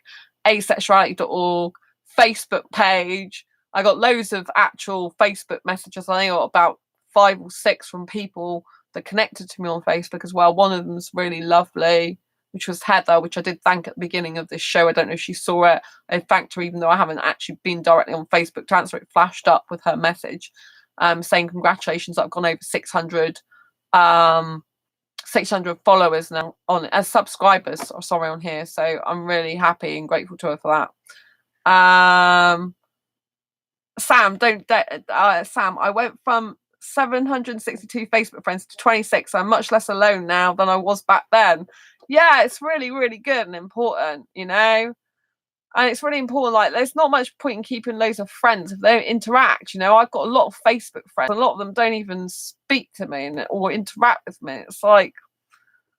asexuality.org, Facebook page. I got loads of actual Facebook messages. I think I got about 5 or 6 from people that connected to me on Facebook as well. One of them was really lovely, which was Heather, which I did thank at the beginning of this show. I don't know if she saw it. I thanked her even though I haven't actually been directly on Facebook to answer. It flashed up with her message saying congratulations, I've gone over 600 followers now on as subscribers, on here. So I'm really happy and grateful to her for that. Sam, Sam, I went from 762 Facebook friends to 26. I'm much less alone now than I was back then. Yeah, it's really, really good and important, you know. And it's really important. Like, there's not much point in keeping loads of friends if they don't interact. You know, I've got a lot of Facebook friends. A lot of them don't even speak to me or interact with me. It's like,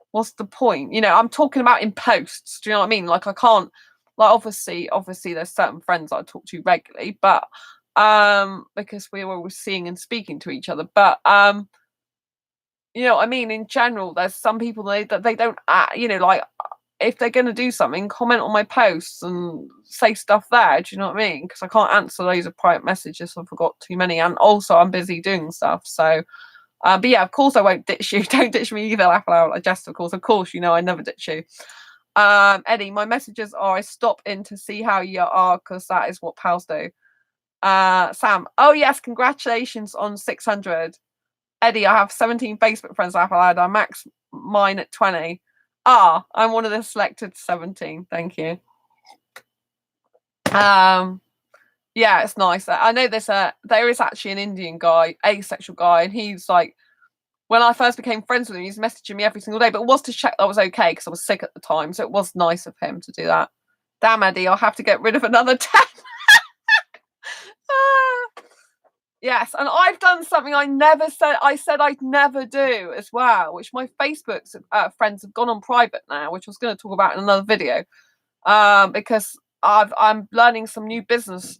what's the point? You know, I'm talking about in posts. Do you know what I mean? Like, I can't. Like, obviously, there's certain friends I talk to regularly, but because we're always seeing and speaking to each other. But you know what I mean? In general, there's some people that they don't, you know, like, if they're going to do something, comment on my posts and say stuff there. Do you know what I mean? Because I can't answer loads of private messages. I've got too many, and also I'm busy doing stuff. So, but yeah, of course I won't ditch you. Don't ditch me either. Laugh out, like Jess. Of course, you know I never ditch you. Eddie, my messages are I stop in to see how you are because that is what pals do. Sam, oh yes, congratulations on 600. Eddie, I have 17 Facebook friends. Laugh out loud. I max mine at 20. I'm one of the selected 17. Thank you. Yeah, it's nice. I know there is actually an Indian guy, asexual guy, and he's like, when I first became friends with him, he's messaging me every single day, but it was to check that I was okay because I was sick at the time. So it was nice of him to do that. Damn, Eddie, I'll have to get rid of another 10. Yes, and I've done something I said I'd never do as well, which my Facebook friends have gone on private now, which I was going to talk about in another video, because I'm learning some new business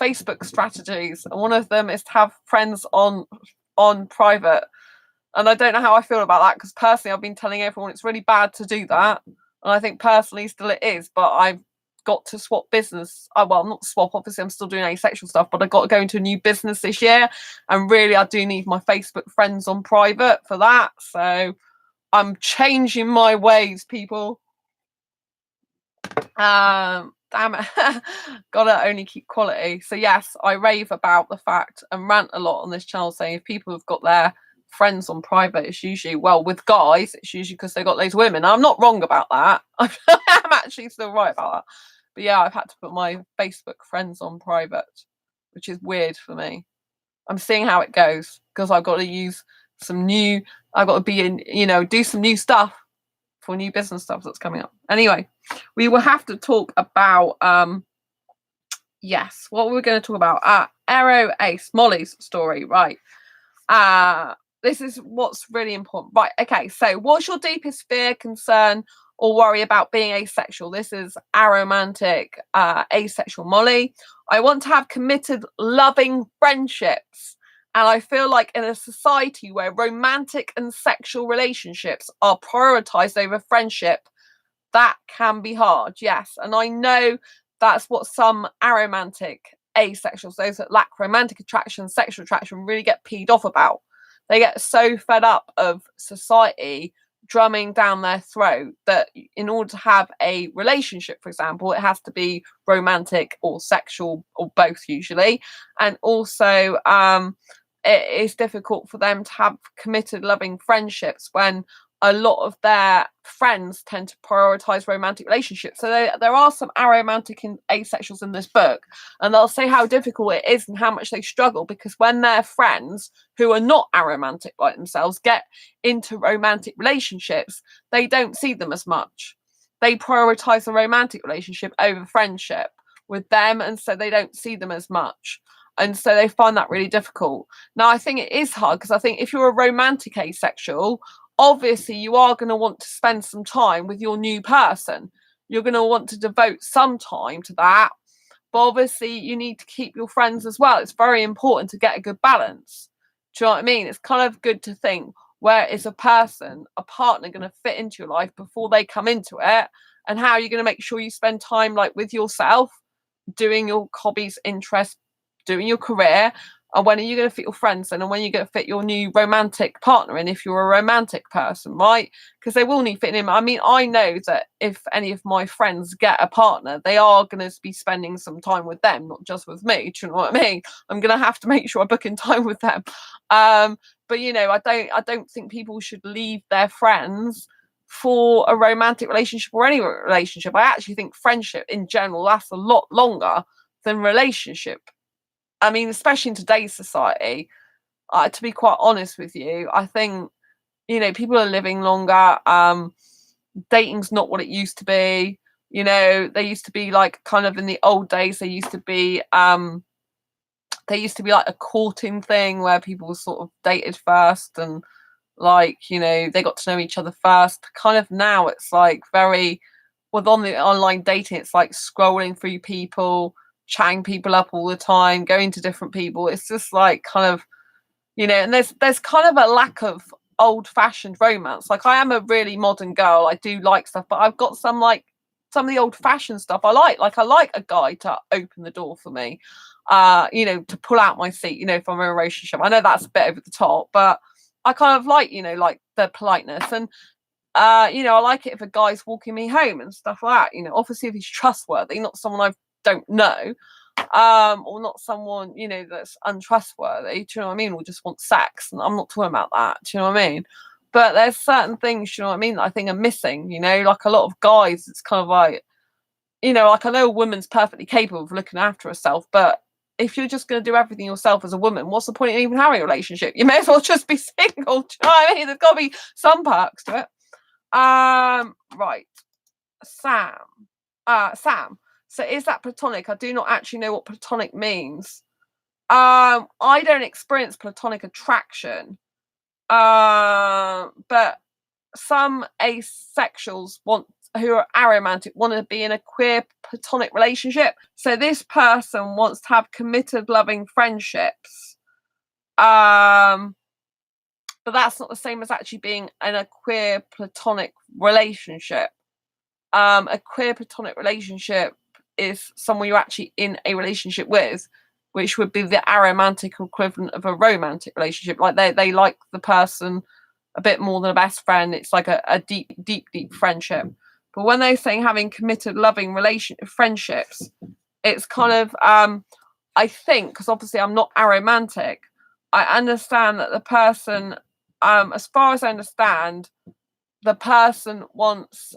Facebook strategies, and one of them is to have friends on private. And I don't know how I feel about that because personally, I've been telling everyone it's really bad to do that, and I think personally still it is, but I've got to swap business. Well, not swap, obviously I'm still doing asexual stuff, but I got to go into a new business this year, and really I do need my Facebook friends on private for that. So I'm changing my ways, people. Damn it. Gotta only keep quality. So yes, I rave about the fact and rant a lot on this channel saying if people have got their friends on private, it's usually, well, with guys, it's usually because they got those women. I'm not wrong about that. I'm actually still right about that. But yeah, I've had to put my Facebook friends on private, which is weird for me. I'm seeing how it goes because I've got to use I've got to be in, you know, do some new stuff for new business stuff that's coming up. Anyway, we will have to talk about, yes, what we're going to talk about. Aero Ace, Molly's story, right? This is what's really important. Right, okay, so what's your deepest fear, concern, or worry about being asexual? This is Aromantic, asexual Molly. I want to have committed, loving friendships. And I feel like in a society where romantic and sexual relationships are prioritized over friendship, that can be hard. Yes. And I know that's what some aromantic asexuals, those that lack romantic attraction, sexual attraction, really get peed off about. They get so fed up of society drumming down their throat that in order to have a relationship, for example, it has to be romantic or sexual or both usually. And also it is difficult for them to have committed loving friendships when a lot of their friends tend to prioritize romantic relationships. So there are some aromantic and asexuals in this book, and they'll say how difficult it is and how much they struggle, because when their friends who are not aromantic like themselves get into romantic relationships, they don't see them as much. They prioritize the romantic relationship over friendship with them, and so they don't see them as much. And so they find that really difficult. Now, I think it is hard, because I think if you're a romantic asexual, obviously you are going to want to spend some time with your new person. You're going to want to devote some time to that. But obviously you need to keep your friends as well. It's very important to get a good balance. Do you know what I mean? It's kind of good to think, where is a person, a partner, going to fit into your life before they come into it? And how are you going to make sure you spend time like with yourself, doing your hobbies, interests, doing your career, and when are you going to fit your friends in, and when are you going to fit your new romantic partner in, if you're a romantic person, right? Because they will need fitting in. I mean, I know that if any of my friends get a partner, they are going to be spending some time with them, not just with me. Do you know what I mean? I'm going to have to make sure I book in time with them. But you know, I don't think people should leave their friends for a romantic relationship or any relationship. I actually think friendship in general lasts a lot longer than relationship. I mean, especially in today's society, to be quite honest with you, I think, you know, people are living longer. Dating's not what it used to be. You know, they used to be like, kind of in the old days, they used to be like a courting thing where people sort of dated first, and like, you know, they got to know each other first. Kind of now it's like very, with on the online dating, it's like scrolling through people, chatting people up all the time, going to different people. It's just like kind of, you know, and there's kind of a lack of old-fashioned romance. Like, I am a really modern girl, I do like stuff, but I've got some of the old-fashioned stuff I like I like a guy to open the door for me, you know, to pull out my seat, you know, if I'm in a relationship. I know that's a bit over the top, but I kind of like, you know, like the politeness. And you know, I like it if a guy's walking me home and stuff like that, you know, obviously if he's trustworthy, not someone I don't know, or not someone, you know, that's untrustworthy. Do you know what I mean? Or just want sex. And I'm not talking about that. Do you know what I mean? But there's certain things, you know what I mean, that I think are missing. You know, like a lot of guys, it's kind of like, you know, like, I know a woman's perfectly capable of looking after herself, but if you're just going to do everything yourself as a woman, what's the point in even having a relationship? You may as well just be single. Do you know what I mean? There's got to be some perks to it. Right. Sam. Sam. So is that platonic? I do not actually know what platonic means. I don't experience platonic attraction. But some asexuals who are aromantic want to be in a queer platonic relationship. So this person wants to have committed, loving friendships. But that's not the same as actually being in a queer platonic relationship. A queer platonic relationship is someone you're actually in a relationship with, which would be the aromantic equivalent of a romantic relationship. Like, they like the person a bit more than a best friend. It's like a deep friendship. But when they're saying having committed, loving friendships, it's kind of, I think, because obviously I'm not aromantic, I understand that the person, as far as I understand, the person wants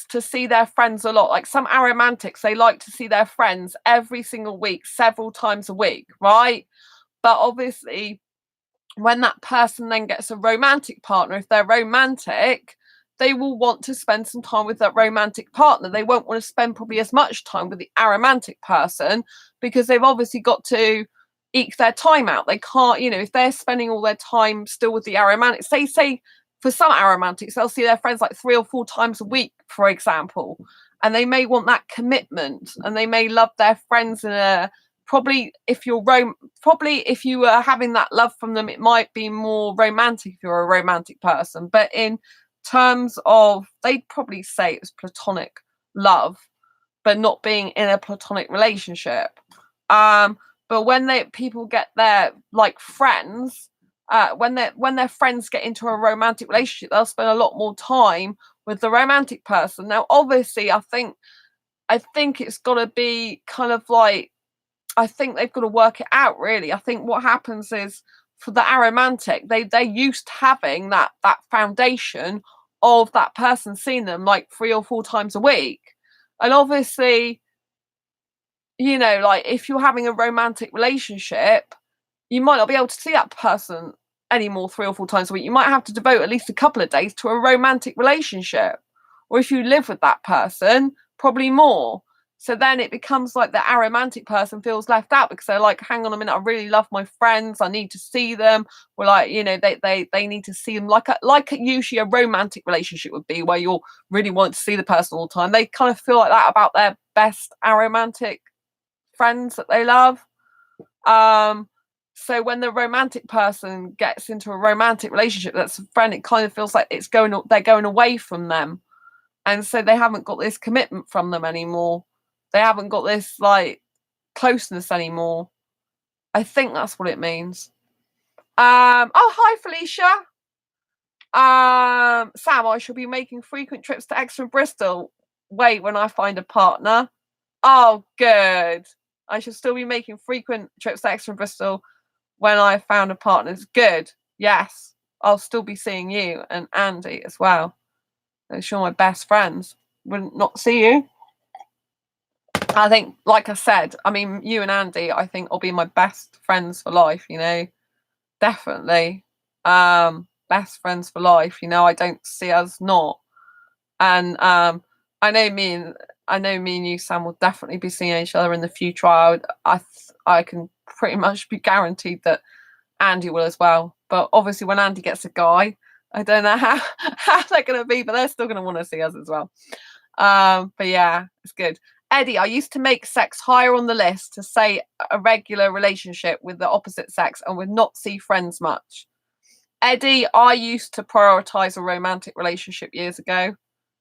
to see their friends a lot. Like, some aromantics, they like to see their friends every single week, several times a week, right? But obviously, when that person then gets a romantic partner, if they're romantic, they will want to spend some time with that romantic partner. They won't want to spend probably as much time with the aromantic person, because they've obviously got to eke their time out. They can't, you know, if they're spending all their time still with the aromantic, say for some aromantics, they'll see their friends like 3 or 4 times a week, for example, and they may want that commitment, and they may love their friends in a, probably if you are having that love from them, it might be more romantic if you're a romantic person. But in terms of, they'd probably say it was platonic love, but not being in a platonic relationship. But when people get their like friends, when their friends get into a romantic relationship, they'll spend a lot more time with the romantic person. Now, obviously, I think it's got to be kind of like, I think they've got to work it out, really. I think what happens is, for the aromantic, they're used to having that foundation of that person seeing them like 3 or 4 times a week. And obviously, you know, like if you're having a romantic relationship, you might not be able to see that person anymore 3 or 4 times a week. You might have to devote at least a couple of days to a romantic relationship. Or if you live with that person, probably more. So then it becomes like the aromantic person feels left out because they're like, hang on a minute, I really love my friends, I need to see them. Well, like, you know, they need to see them like usually a romantic relationship would be, where you'll really want to see the person all the time. They kind of feel like that about their best aromantic friends that they love. So when the romantic person gets into a romantic relationship that's a friend, it kind of feels like they're going away from them. And so they haven't got this commitment from them anymore. They haven't got this like closeness anymore. I think that's what it means. Oh, hi Felicia. Sam, I shall be making frequent trips to Exeter and Bristol. Wait, when I find a partner. Oh, good. I shall still be making frequent trips to Exeter and Bristol when I found a partner. It's good. Yes. I'll still be seeing you and Andy as well. They're sure my best friends. Wouldn't not see you. I think, like I said, I mean, you and Andy, I think will be my best friends for life, you know. Definitely. Best friends for life, you know, I don't see us not. And I know me and you, Sam, will definitely be seeing each other in the future. I can pretty much be guaranteed that Andy will as well. But obviously when Andy gets a guy, I don't know how they're gonna be, but they're still gonna want to see us as well. But yeah, it's good. Eddie, I used to make sex higher on the list to say a regular relationship with the opposite sex and would not see friends much. Eddie, I used to prioritize a romantic relationship years ago.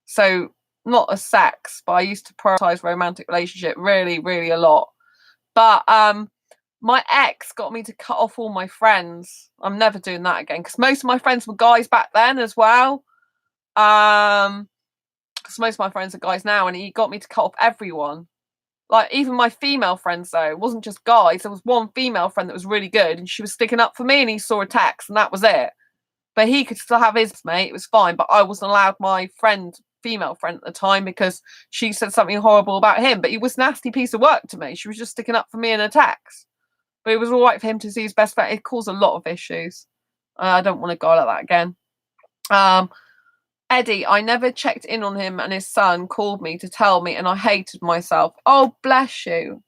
So not a sex, but I used to prioritize romantic relationship really, really a lot. But my ex got me to cut off all my friends. I'm never doing that again because most of my friends were guys back then as well. Because most of my friends are guys now, and he got me to cut off everyone. Like even my female friends though, it wasn't just guys. There was one female friend that was really good and she was sticking up for me, and he saw a text and that was it. But he could still have his mate, it was fine. But I wasn't allowed my female friend at the time, because she said something horrible about him. But he was a nasty piece of work to me. She was just sticking up for me in a text. But it was all right for him to see his best friend. It caused a lot of issues. I don't want to go like that again. Eddie, I never checked in on him, and his son called me to tell me, and I hated myself. Oh, bless you.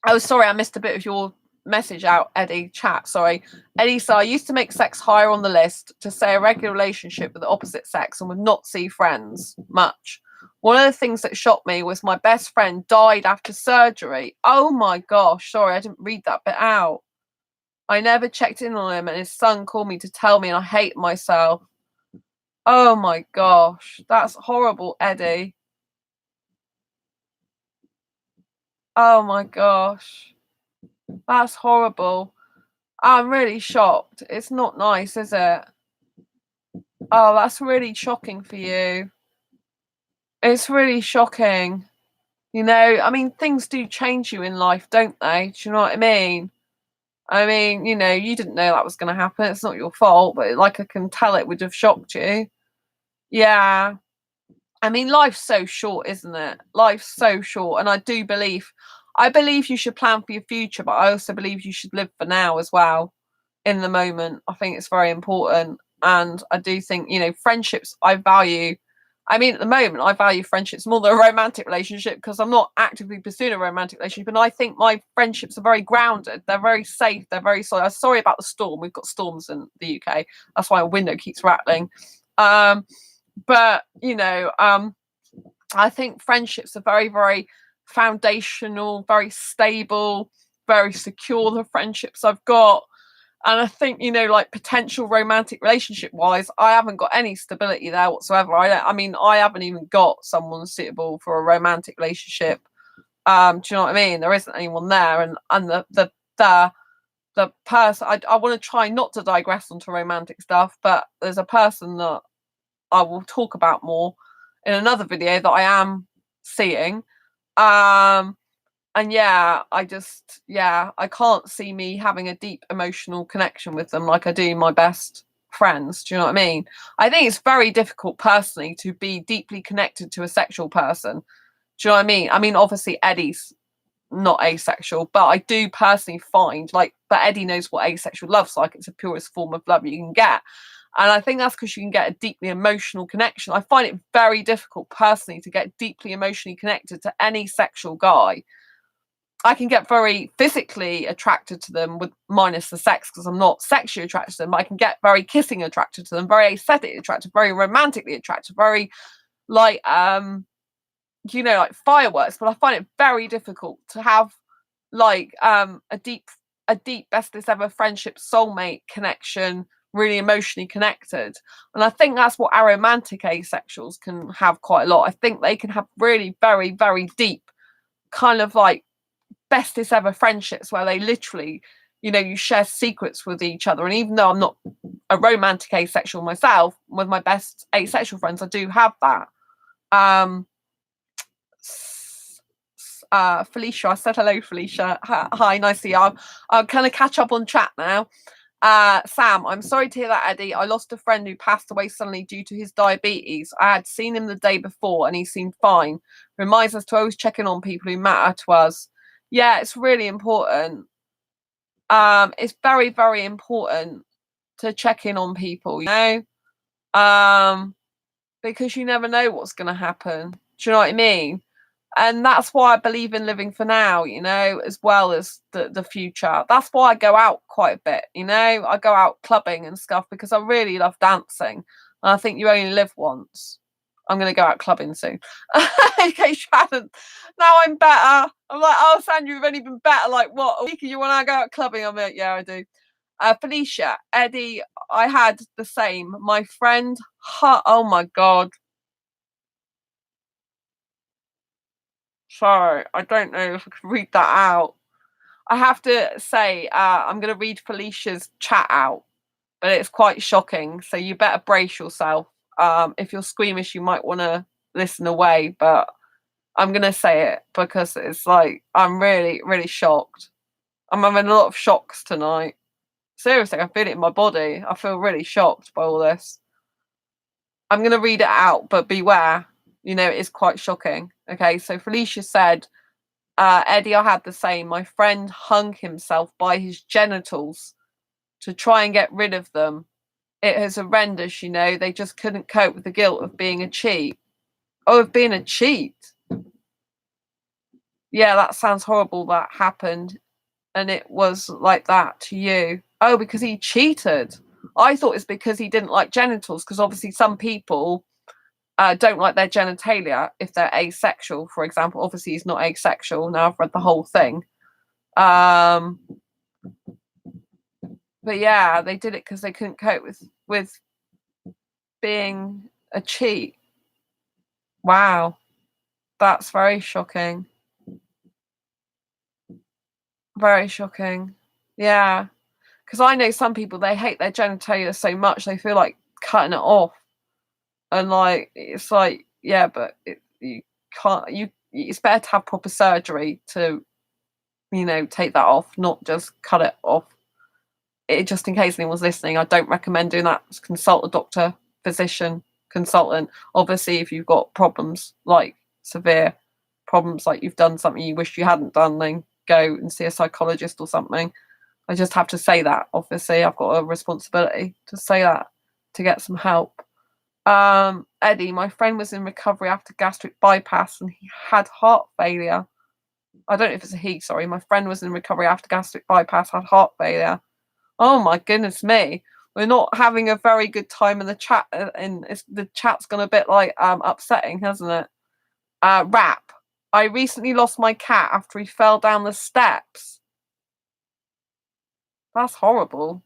Oh, sorry, I missed a bit of your message out, Eddie. Chat, sorry. Eddie, so I used to make sex higher on the list to say a regular relationship with the opposite sex and would not see friends much. One of the things that shocked me was my best friend died after surgery. Oh my gosh, sorry, I didn't read that bit out. I never checked in on him, and his son called me to tell me, and I hate myself. Oh my gosh, that's horrible, Eddie. Oh my gosh, that's horrible. I'm really shocked. It's not nice, is it? Oh, that's really shocking for you. It's really shocking. You know, I mean, things do change you in life, don't they? Do you know what I mean? I mean, you know, you didn't know that was going to happen. It's not your fault, but like I can tell it would have shocked you. Yeah. I mean, life's so short, isn't it? Life's so short. And I believe you should plan for your future, but I also believe you should live for now as well, in the moment. I think it's very important. And I do think, you know, friendships I value. I mean, at the moment, I value friendships more than a romantic relationship because I'm not actively pursuing a romantic relationship. And I think my friendships are very grounded. They're very safe. They're very solid. I'm sorry about the storm. We've got storms in the UK. That's why a window keeps rattling. But you know, I think friendships are very, very foundational, very stable, very secure. The friendships I've got, and I think, you know, like potential romantic relationship wise, I haven't got any stability there whatsoever. I mean, I haven't even got someone suitable for a romantic relationship. Do you know what I mean? There isn't anyone there, and the person I want to try not to digress onto romantic stuff, but there's a person that I will talk about more in another video that I am seeing. And yeah, I can't see me having a deep emotional connection with them like I do my best friends. Do you know what I mean? I think it's very difficult personally to be deeply connected to a sexual person. Do you know what I mean? I mean, obviously Eddie's not asexual, but I do personally find but Eddie knows what asexual love's like. It's the purest form of love you can get. And I think that's because you can get a deeply emotional connection. I find it very difficult personally to get deeply emotionally connected to any sexual guy. I can get very physically attracted to them with minus the sex because I'm not sexually attracted to them. I can get very kissing attracted to them, very aesthetically attracted, very romantically attracted, very like like fireworks. But I find it very difficult to have a deep bestest ever friendship, soulmate connection, really emotionally connected. And I think that's what aromantic asexuals can have quite a lot. I think they can have really very, very deep kind of like bestest ever friendships where they literally, you share secrets with each other. And even though I'm not a romantic asexual myself, with my best asexual friends, I do have that. Felicia, I said hello, Felicia. Hi, nice to see you. I'll kind of catch up on chat now. Sam, I'm sorry to hear that, Eddie. I lost a friend who passed away suddenly due to his diabetes. I had seen him the day before and he seemed fine. Reminds us to always check in on people who matter to us. Yeah, it's really important. It's very, very important to check in on people, because you never know what's going to happen. Do you know what I mean? And that's why I believe in living for now, as well as the future. That's why I go out quite a bit, I go out clubbing and stuff because I really love dancing. And I think you only live once. I'm going to go out clubbing soon. Okay, Shannon. Now I'm better. I'm like, oh, Sandra, you've only been better. Like, what? A week you want to go out clubbing? I'm like, yeah, I do. Felicia, Eddie, I had the same. My friend, oh my God. Sorry, I don't know if I could read that out. I have to say, I'm going to read Felicia's chat out, but it's quite shocking. So you better brace yourself. If you're squeamish, you might want to listen away, but I'm going to say it because it's like, I'm really, really shocked. I'm having a lot of shocks tonight. Seriously, I feel it in my body. I feel really shocked by all this. I'm going to read it out, but beware. It is quite shocking. Okay, so Felicia said, Eddie, I had the same. My friend hung himself by his genitals to try and get rid of them. It was horrendous, They just couldn't cope with the guilt of being a cheat. Oh, of being a cheat. Yeah, that sounds horrible. That happened. And it was like that to you. Oh, because he cheated. I thought it's because he didn't like genitals, because obviously some people don't like their genitalia if they're asexual, for example. Obviously, he's not asexual. Now I've read the whole thing. But yeah, they did it because they couldn't cope with being a cheat. Wow, that's very shocking. Very shocking. Yeah, because I know some people, they hate their genitalia so much they feel like cutting it off, and it's like, yeah, but you can't. It's better to have proper surgery to take that off, not just cut it off. Just in case anyone's listening, I don't recommend doing that. Consult a doctor, physician, consultant. Obviously, if you've got problems, like severe problems, like you've done something you wish you hadn't done, then go and see a psychologist or something. I just have to say that. Obviously, I've got a responsibility to say that to get some help. Eddie, my friend was in recovery after gastric bypass and he had heart failure. I don't know if it's a he, sorry. My friend was in recovery after gastric bypass, had heart failure. Oh my goodness me. We're not having a very good time in the chat, and the chat's gone a bit upsetting, hasn't it? Rap. I recently lost my cat after he fell down the steps. That's horrible.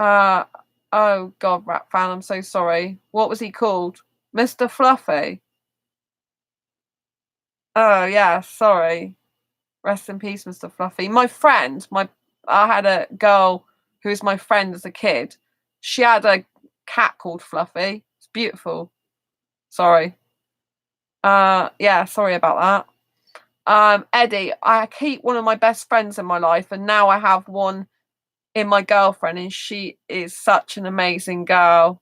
Oh God, Rap fan, I'm so sorry. What was he called? Mr. Fluffy. Oh yeah, sorry. Rest in peace, Mr. Fluffy. My friend, I had a girl who was my friend as a kid. She had a cat called Fluffy. It's beautiful. Sorry. Yeah, sorry about that. Eddie, I keep one of my best friends in my life, and now I have one in my girlfriend, and she is such an amazing girl.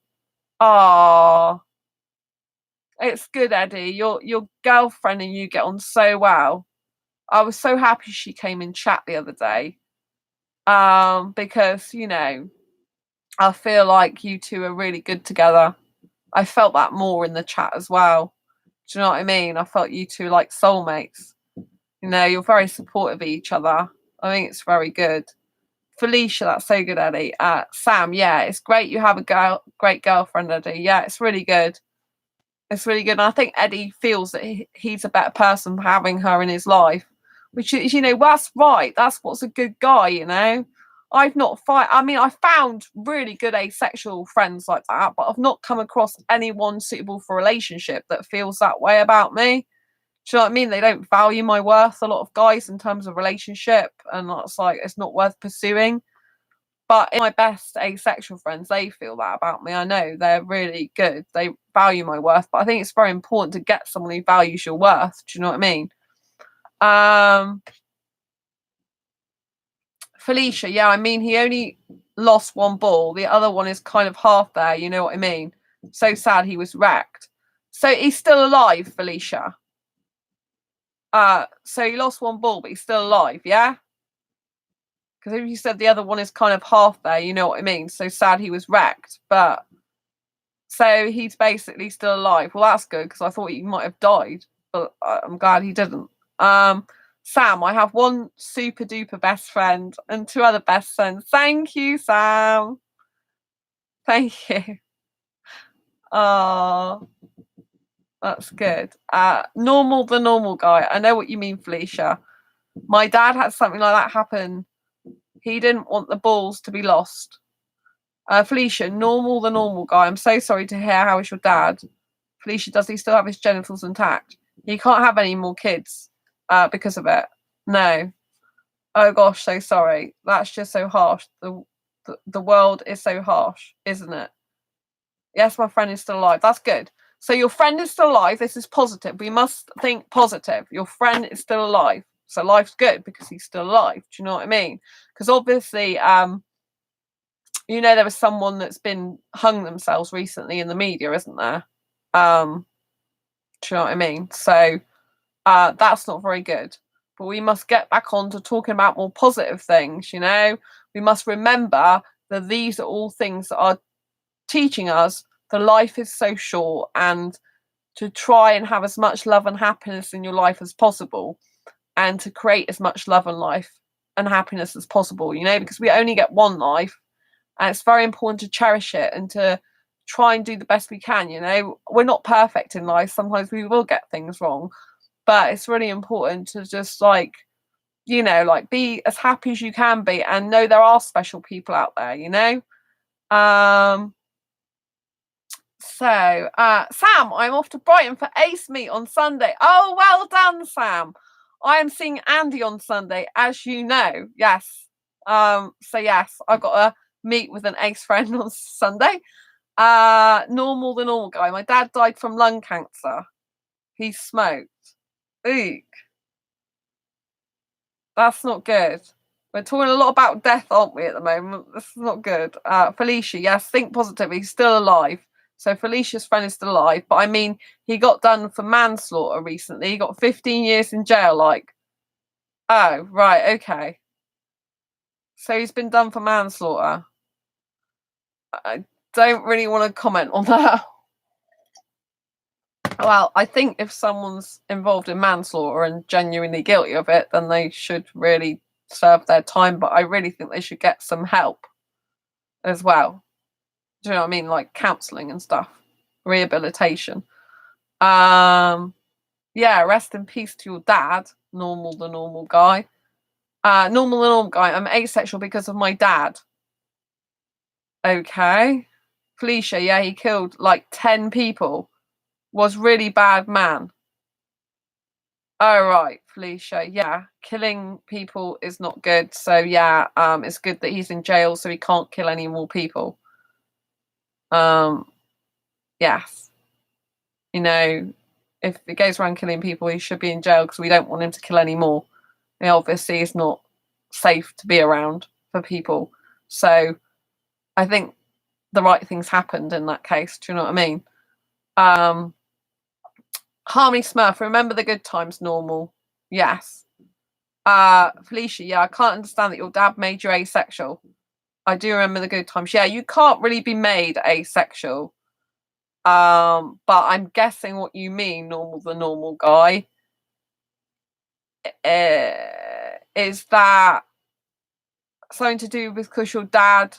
Ah, it's good, Eddie. Your girlfriend and you get on so well. I was so happy she came in chat the other day. Because I feel like you two are really good together. I felt that more in the chat as well. Do you know what I mean? I felt you two like soulmates. You're very supportive of each other. I think it's very good. Felicia, that's so good, Eddie. Sam, yeah, it's great you have a great girlfriend, Eddie. Yeah, it's really good. It's really good. And I think Eddie feels that he's a better person for having her in his life, which is, that's right. That's what's a good guy. I've not I mean, I found really good asexual friends like that, but I've not come across anyone suitable for a relationship that feels that way about me. Do you know what I mean? They don't value my worth, a lot of guys, in terms of relationship, and that's like, it's not worth pursuing. But in my best asexual friends, they feel that about me. I know they're really good. They value my worth, but I think it's very important to get someone who values your worth. Do you know what I mean? Felicia, yeah, I mean, he only lost one ball. The other one is kind of half there. You know what I mean? So sad he was wrecked. So he's still alive, Felicia. So he lost one ball, but he's still alive, yeah? Because if you said the other one is kind of half there, you know what I mean? So sad he was wrecked, but so he's basically still alive. Well, that's good, because I thought he might have died, but I'm glad he didn't. Sam, I have one super duper best friend and two other best friends. Thank you, Sam. Thank you. Oh, that's good. Normal, the normal guy. I know what you mean, Felicia. My dad had something like that happen. He didn't want the balls to be lost. Felicia, normal, the normal guy. I'm so sorry to hear how is your dad. Felicia, does he still have his genitals intact? He can't have any more kids because of it. No. Oh gosh, so sorry. That's just so harsh. The world is so harsh, isn't it? Yes, my friend is still alive. That's good. So your friend is still alive. This is positive. We must think positive. Your friend is still alive. So life's good because he's still alive. Do you know what I mean? Because obviously, there was someone that's been hung themselves recently in the media, isn't there? Do you know what I mean? So that's not very good. But we must get back on to talking about more positive things. We must remember that these are all things that are teaching us that life is so short, and to try and have as much love and happiness in your life as possible, and to create as much love and life and happiness as possible, because we only get one life, and it's very important to cherish it and to try and do the best we can. We're not perfect in life. Sometimes we will get things wrong, but it's really important to just be as happy as you can be, and know there are special people out there. Sam, I'm off to Brighton for Ace Meet on Sunday. Oh, well done, Sam. I am seeing Andy on Sunday, as you know. Yes. So yes, I've got to meet with an ace friend on Sunday. Normal, the normal guy. My dad died from lung cancer. He smoked. Eek. That's not good. We're talking a lot about death, aren't we, at the moment? This is not good. Felicia, yes, think positive. He's still alive. So Felicia's friend is still alive. But I mean, he got done for manslaughter recently. He got 15 years in jail, Oh, right, okay. So he's been done for manslaughter. I don't really want to comment on that. Well, I think if someone's involved in manslaughter and genuinely guilty of it, then they should really serve their time. But I really think they should get some help as well. Do you know what I mean? Like counselling and stuff, rehabilitation. Yeah, rest in peace to your dad. Normal, the normal guy. Normal, the normal guy. I'm asexual because of my dad. Okay. Felicia, yeah, he killed like 10 people. Was really bad man. Oh right, Felicia. Yeah, killing people is not good. So yeah, it's good that he's in jail so he can't kill any more people. Yes. if he goes around killing people, he should be in jail because we don't want him to kill any more. He obviously is not safe to be around for people. So I think the right things happened in that case. Do you know what I mean? Harmony Smurf, remember the good times, normal. Yes. Felicia, yeah, I can't understand that your dad made you asexual. I do remember the good times. Yeah, you can't really be made asexual. But I'm guessing what you mean, normal, the normal guy, is that something to do with because your dad.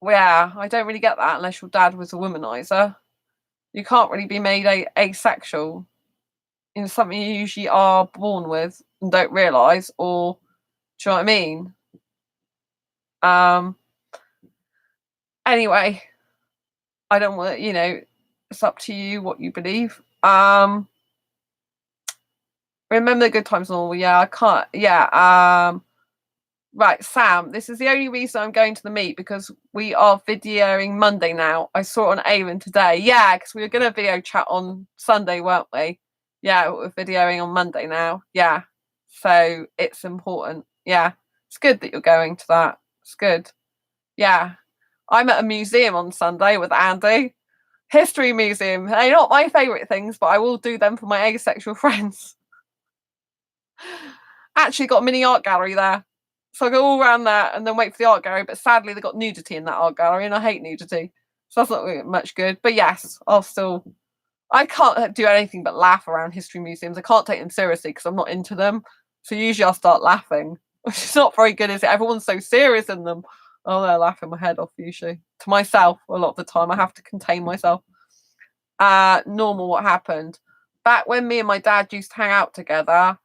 Yeah, I don't really get that unless your dad was a womanizer. You can't really be made asexual. You something you usually are born with and don't realise, or do you know what I mean? Anyway, I don't want to, it's up to you what you believe. Remember the good times, normal. Yeah, I can't. Yeah. Right, Sam, this is the only reason I'm going to the meet because we are videoing Monday now. I saw it on Avon today. Yeah, because we were going to video chat on Sunday, weren't we? Yeah, we're videoing on Monday now. Yeah, so it's important. Yeah, it's good that you're going to that. It's good. Yeah, I'm at a museum on Sunday with Andy. History museum. They're not my favourite things, but I will do them for my asexual friends. Actually got a mini art gallery there. So I go all around there and then wait for the art gallery. But sadly, they got nudity in that art gallery, and I hate nudity. So that's not really much good. But yes, I can't do anything but laugh around history museums. I can't take them seriously because I'm not into them. So usually I'll start laughing, which is not very good, is it? Everyone's so serious in them. Oh, they're laughing my head off usually. To myself, a lot of the time, I have to contain myself. Normal, what happened? Back when me and my dad used to hang out together,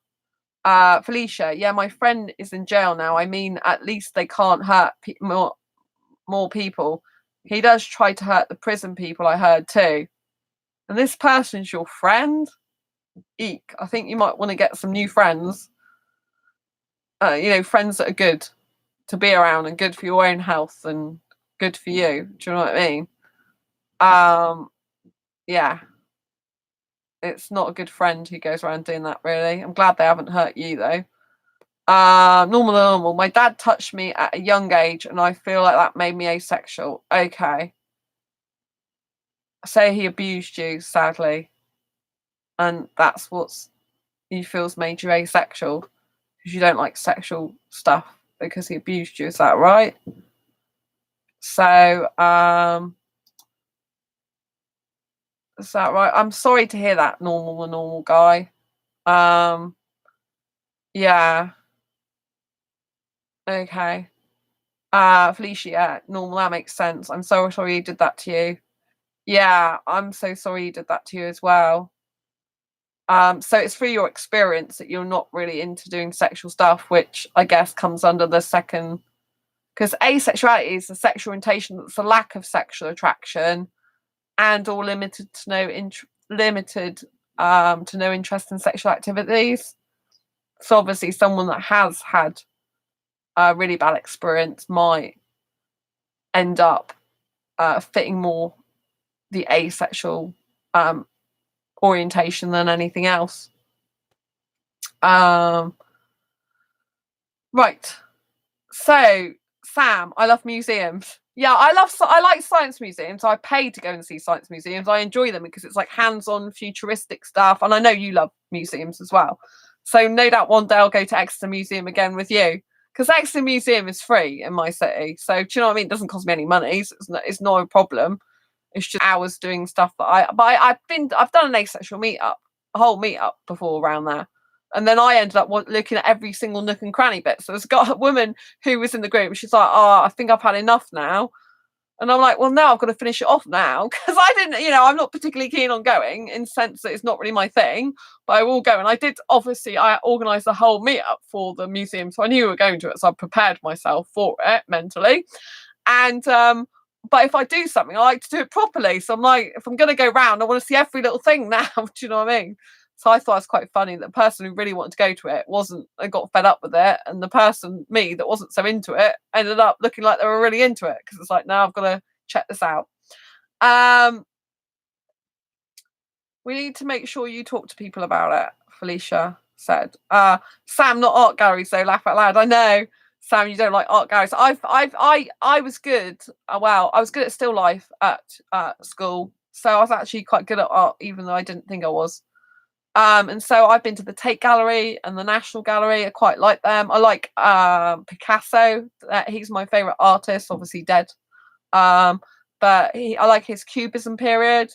Felicia, yeah, my friend is in jail now. I mean, at least they can't hurt more people. He does try to hurt the prison people, I heard too. And this person's your friend? Eek. I think you might want to get some new friends. Friends that are good to be around and good for your own health and good for you. Do you know what I mean? Yeah. It's not a good friend who goes around doing that, really. I'm glad they haven't hurt you, though. Normal. My dad touched me at a young age, and I feel like that made me asexual. Okay. Say he abused you, sadly. And that's what's you feels made you asexual. Because you don't like sexual stuff because he abused you, is that right? So, is that right? I'm sorry to hear that, the normal guy. Yeah. Okay. Felicia, yeah, normal, that makes sense. I'm so sorry he did that to you. Yeah, I'm so sorry he did that to you as well. So it's through your experience that you're not really into doing sexual stuff, which I guess comes under the second, because asexuality is a sexual orientation that's a lack of sexual attraction and or limited to no interest in sexual activities. So obviously someone that has had a really bad experience might end up fitting more the asexual orientation than anything else. Right. So, Sam, I love museums. Yeah, I like science museums. I pay to go and see science museums. I enjoy them because it's like hands-on futuristic stuff. And I know you love museums as well. So no doubt one day I'll go to Exeter Museum again with you. Because Exeter Museum is free in my city. So do you know what I mean? It doesn't cost me any money. So it's not a problem. It's just hours doing stuff that I've done an asexual meetup, a whole meetup before around there. And then I ended up looking at every single nook and cranny bit. So there's got a woman who was in the group. She's like, "Oh, I think I've had enough now." And I'm like, "Well, no, I've got to finish it off now." Because I didn't, I'm not particularly keen on going in the sense that it's not really my thing. But I will go. And I organised the whole meetup for the museum. So I knew we were going to it. So I prepared myself for it mentally. And, but if I do something, I like to do it properly. So I'm like, if I'm going to go round, I want to see every little thing now. Do you know what I mean? So I thought it was quite funny that the person who really wanted to go to it I got fed up with it. And the person, me, that wasn't so into it, ended up looking like they were really into it. Because it's like, now I've got to check this out. We need to make sure you talk to people about it, Felicia said. Sam, not art galleries though, laugh out loud. I know, Sam, you don't like art galleries. I was good. Well, I was good at still life at school. So I was actually quite good at art, even though I didn't think I was. And so I've been to the Tate Gallery and the National Gallery. I quite like them. I like Picasso. He's my favourite artist, obviously dead. But I like his Cubism period.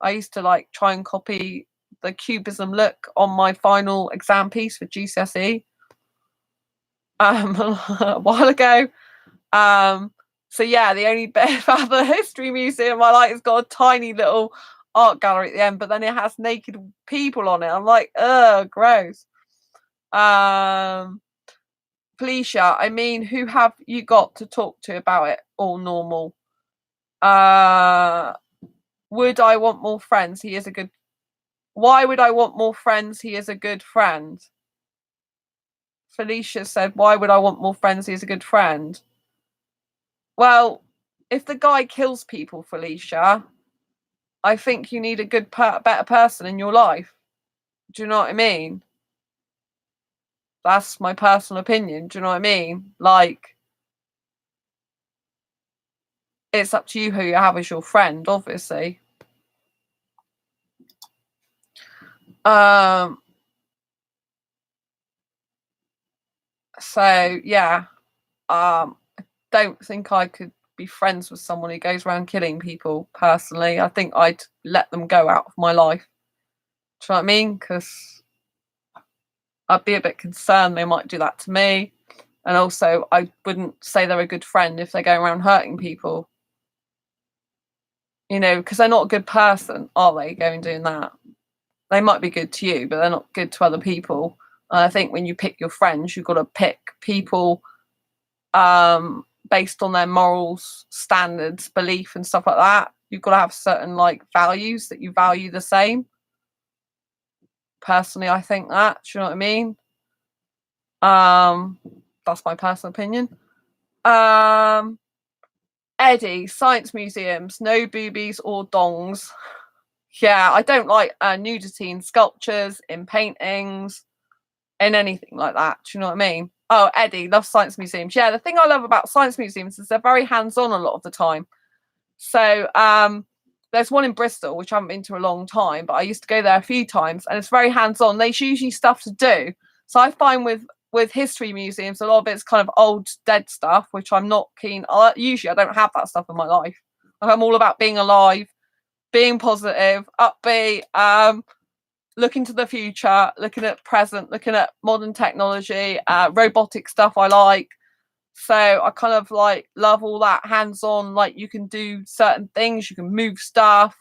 I used to like try and copy the Cubism look on my final exam piece for GCSE a while ago. So yeah, the only bit about the history museum I like has got a tiny little art gallery at the end, but then it has naked people on it. I'm like, ugh, gross. Felicia, I mean, who have you got to talk to about it? All normal. Would I want more friends? He is a good. Why would I want more friends? He is a good friend. Felicia said, why would I want more friends? He is a good friend. Well, if the guy kills people, Felicia, I think you need a good, better person in your life. Do you know what I mean? That's my personal opinion. Do you know what I mean? Like, it's up to you who you have as your friend, obviously. So yeah, I don't think I could be friends with someone who goes around killing people. Personally, I think I'd let them go out of my life. Do you know what I mean? Because I'd be a bit concerned they might do that to me, and also I wouldn't say they're a good friend if they're going around hurting people. You know, because they're not a good person, are they? Going doing that. They might be good to you, but they're not good to other people. And I think when you pick your friends, you've got to pick people based on their morals, standards, belief, and stuff like that. You've got to have certain like values that you value the same. Personally, I think that. Do you know what I mean? That's my personal opinion. Eddie, science museums, no boobies or dongs. Yeah, I don't like nudity in sculptures, in paintings, in anything like that. Do you know what I mean? Oh, Eddie loves science museums. Yeah, the thing I love about science museums is they're very hands-on a lot of the time. So there's one in Bristol, which I haven't been to a long time, but I used to go there a few times, and it's very hands-on. There's usually stuff to do. So I find with history museums, a lot of it's kind of old, dead stuff, which I'm not keen. Usually, I don't have that stuff in my life. I'm all about being alive, being positive, upbeat, looking to the future, looking at present, looking at modern technology, robotic stuff I like. So I kind of like love all that hands-on, like you can do certain things, you can move stuff.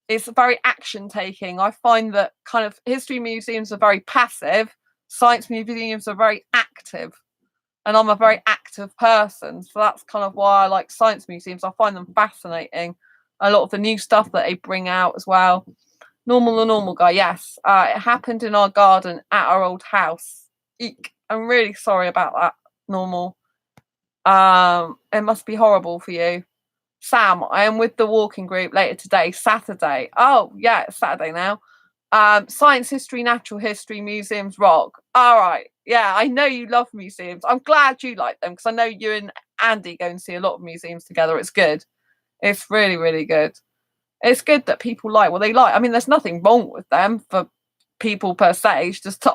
It's very action taking. I find that kind of history museums are very passive, science museums are very active. And I'm a very active person. So that's kind of why I like science museums. I find them fascinating. A lot of the new stuff that they bring out as well. Normal, the normal guy, yes. It happened in our garden at our old house. Eek. I'm really sorry about that, normal. It must be horrible for you. Sam, I am with the walking group later today, Saturday. Oh, yeah, it's Saturday now. Science history, natural history, museums rock. All right. Yeah, I know you love museums. I'm glad you like them because I know you and Andy go and see a lot of museums together. It's good. It's really, really good. It's good that people like what they like. I mean, there's nothing wrong with them for people per se. It's just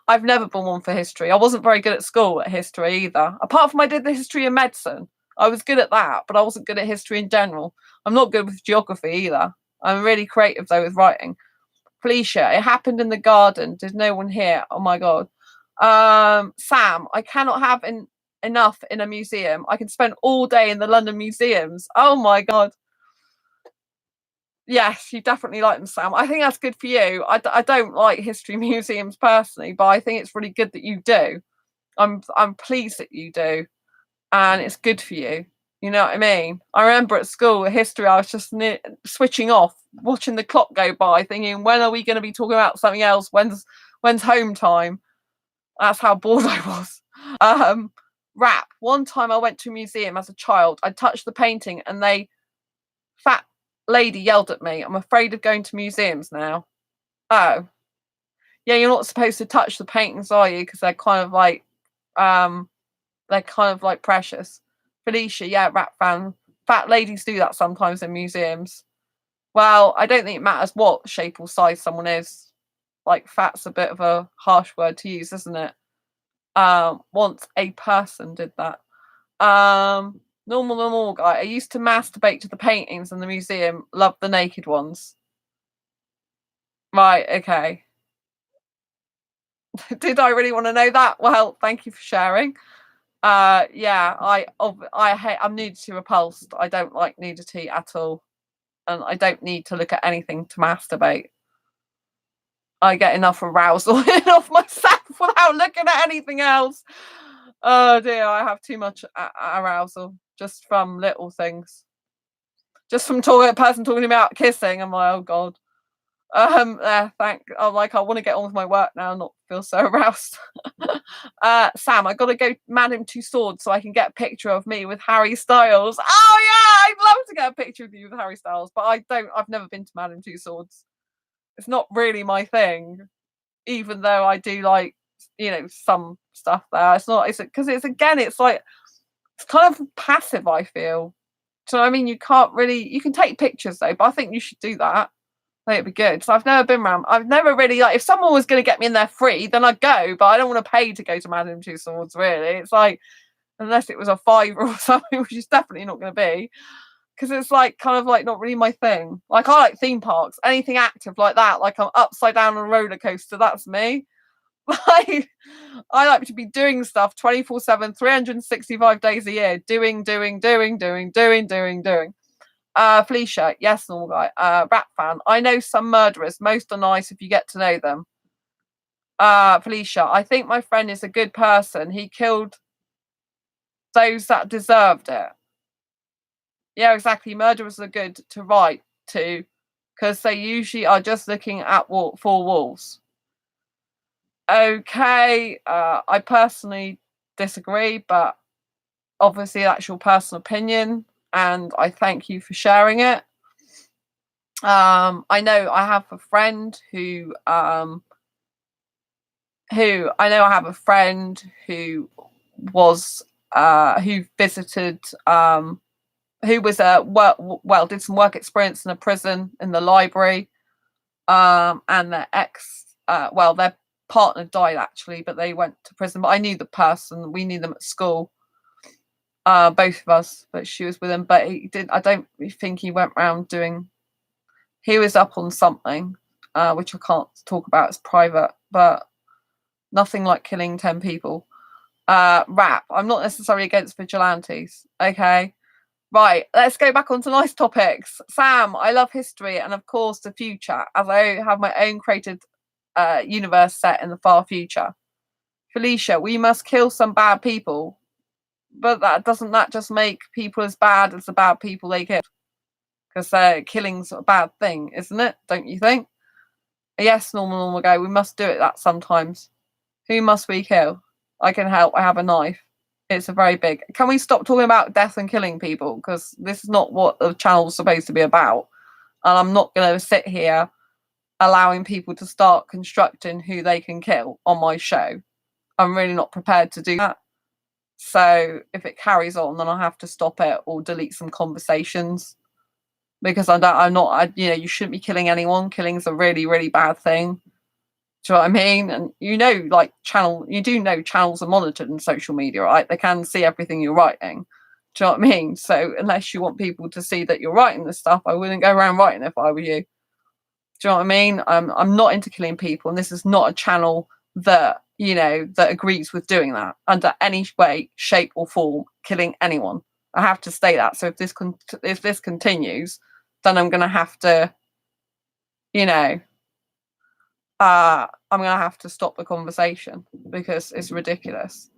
I've never been one for history. I wasn't very good at school at history either. Apart from I did the history of medicine. I was good at that, but I wasn't good at history in general. I'm not good with geography either. I'm really creative though with writing. Felicia, it happened in the garden. Did no one hear? Oh my God. Sam, I cannot have enough in a museum. I can spend all day in the London museums. Oh my God. Yes, you definitely like them, Sam. I think that's good for you. I don't like history museums personally, but I think it's really good that you do. I'm pleased that you do, and it's good for you. You know what I mean? I remember at school, history, I was just switching off, watching the clock go by, thinking, when are we going to be talking about something else? When's home time? That's how bored I was. Rap. One time I went to a museum as a child. I touched the painting, and they fat lady yelled at me, I'm afraid of going to museums now. Oh. Yeah, you're not supposed to touch the paintings, are you? Because um, they're kind of like precious. Felicia, yeah, rat fan. Fat ladies do that sometimes in museums. Well, I don't think it matters what shape or size someone is. Like, fat's a bit of a harsh word to use, isn't it? Once a person did that. Normal guy. I used to masturbate to the paintings in the museum. Love the naked ones. Right, okay. Did I really want to know that? Well, thank you for sharing. Yeah, I'm nudity repulsed. I don't like nudity at all. And I don't need to look at anything to masturbate. I get enough arousal in of myself without looking at anything else. Oh dear, I have too much arousal just from little things. Just from a person talking about kissing, I'm like, oh god. I want to get on with my work now, not feel so aroused. Sam, I gotta go Madame Tussauds so I can get a picture of me with Harry Styles. Oh yeah, I'd love to get a picture of you with Harry Styles, but I've never been to Madame Tussauds. It's not really my thing, even though I do like, some stuff there. It's because it's like, it's kind of passive, I feel. So I mean, you can take pictures though, but I think you should do that. I think it'd be good. So I've never been around. I've never really if someone was going to get me in there free, then I'd go. But I don't want to pay to go to Madame Tussauds. Really, it's like, unless it was a fiver or something, which is definitely not going to be, because it's like kind of like not really my thing. Like I like theme parks, anything active like that. Like I'm upside down on a roller coaster. That's me. Like I like to be doing stuff 24/7, 365 days a year, doing. Felicia, yes, normal guy. Rat fan. I know some murderers. Most are nice if you get to know them. Felicia, I think my friend is a good person. He killed those that deserved it. Yeah, exactly. Murderers are good to write to because they usually are just looking at four walls. Okay, I personally disagree, but obviously that's your personal opinion, and I thank you for sharing it. I know I have a friend who was who visited who was did some work experience in a prison in the library, and their their partner died actually, but they went to prison. But I knew the person, we knew them at school, both of us, but she was with him. But I don't think he went around doing. He was up on something, which I can't talk about, it's private, but nothing like killing 10 people. Rap, I'm not necessarily against vigilantes. Okay. Right, let's go back onto nice topics. Sam, I love history and of course the future, as I have my own created universe set in the far future. Felicia, we must kill some bad people. But doesn't that just make people as bad as the bad people they kill? Because killing's a bad thing, isn't it? Don't you think? Yes, normal guy. We must do it that sometimes. Who must we kill? I can help. I have a knife. It's a very big. Can we stop talking about death and killing people? Because this is not what the channel's supposed to be about. And I'm not going to sit here allowing people to start constructing who they can kill on my show. I'm really not prepared to do that. So if it carries on, then I'll have to stop it or delete some conversations. Because you shouldn't be killing anyone. Killing's a really, really bad thing. Do you know what I mean? And you do know channels are monitored in social media, right? They can see everything you're writing. Do you know what I mean? So unless you want people to see that you're writing this stuff, I wouldn't go around writing if I were you. Do you know what I mean? I'm not into killing people, and this is not a channel that that agrees with doing that under any way, shape, or form. Killing anyone. I have to state that. So if this continues, then I'm going to have to, I'm going to have to stop the conversation because it's ridiculous,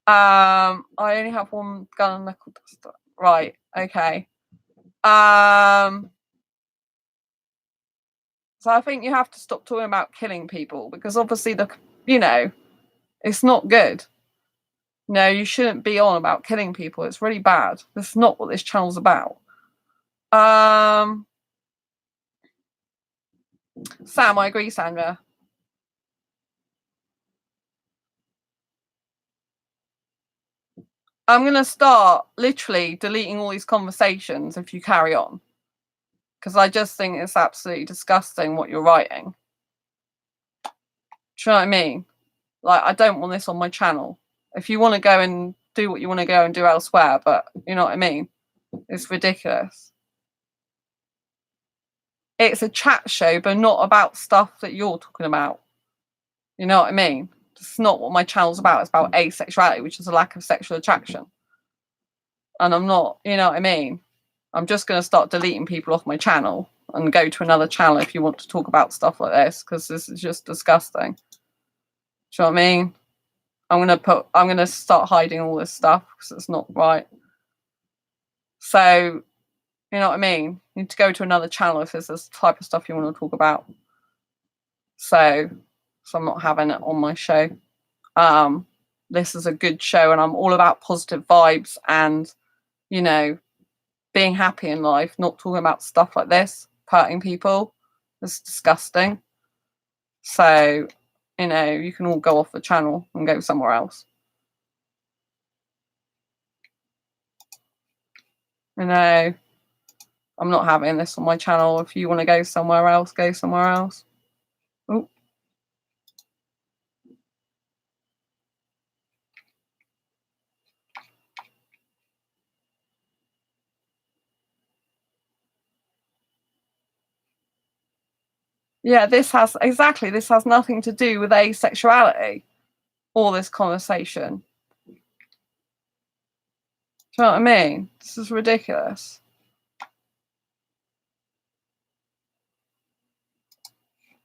I only have one gun and knuckle duster. Right, okay. So I think you have to stop talking about killing people because obviously it's not good. No, you shouldn't be on about killing people. It's really bad. That's not what this channel's about. Sam, I agree, Sandra. I'm going to start literally deleting all these conversations if you carry on. Because I just think it's absolutely disgusting what you're writing. Do you know what I mean? Like, I don't want this on my channel. If you want to go and do what you want to go and do elsewhere, but you know what I mean? It's ridiculous. It's a chat show, but not about stuff that you're talking about. You know what I mean? It's not what my channel's about. It's about asexuality, which is a lack of sexual attraction. And I'm not, you know what I mean? I'm just going to start deleting people off my channel and go to another channel if you want to talk about stuff like this, because this is just disgusting. Do you know what I mean? I'm going to start hiding all this stuff because it's not right. So, you know what I mean? You need to go to another channel if there's this type of stuff you want to talk about. So I'm not having it on my show. This is a good show, and I'm all about positive vibes and, you know, being happy in life, not talking about stuff like this, hurting people. It's disgusting. So, you know, you can all go off the channel and go somewhere else. You know, I'm not having this on my channel. If you want to go somewhere else, go somewhere else. Ooh. Yeah, this has nothing to do with asexuality, all this conversation. Do you know what I mean? This is ridiculous.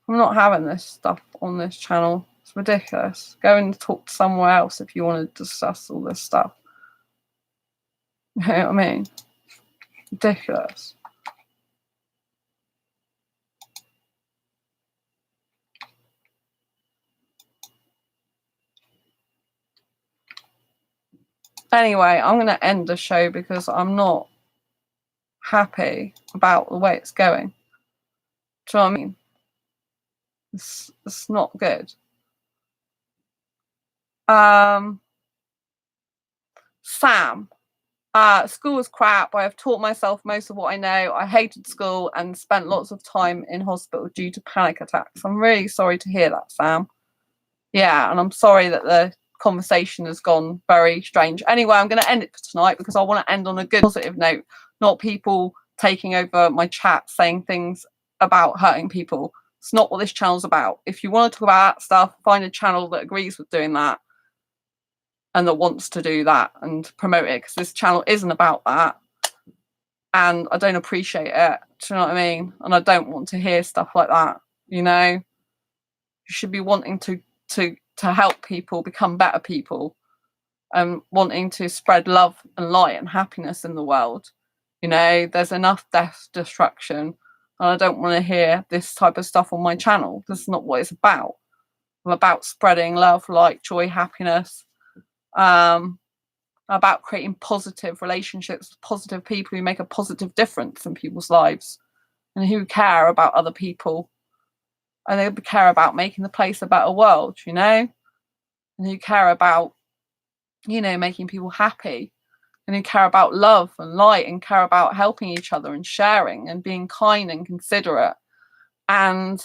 I'm not having this stuff on this channel. It's ridiculous. Go and talk to somewhere else if you want to discuss all this stuff. You know what I mean? Ridiculous. Anyway, I'm going to end the show because I'm not happy about the way it's going. Do you know what I mean? It's not good. Sam, school was crap. I have taught myself most of what I know. I hated school and spent lots of time in hospital due to panic attacks. I'm really sorry to hear that, Sam. Yeah, and I'm sorry that the conversation has gone very strange. Anyway, I'm going to end it for tonight because I want to end on a good positive note, not people taking over my chat saying things about hurting people. It's not what this channel's about. If you want to talk about that stuff, find a channel that agrees with doing that and that wants to do that and promote it, because this channel isn't about that. And I don't appreciate it. Do you know what I mean? And I don't want to hear stuff like that. You know, you should be wanting to help people become better people and wanting to spread love and light and happiness in the world. You know, there's enough death, destruction, and I don't want to hear this type of stuff on my channel. That's not what it's about. I'm about spreading love, light, joy, happiness, about creating positive relationships with positive people who make a positive difference in people's lives and who care about other people. And they care about making the place a better world, you know, and who care about, you know, making people happy, and who care about love and light and care about helping each other and sharing and being kind and considerate. And,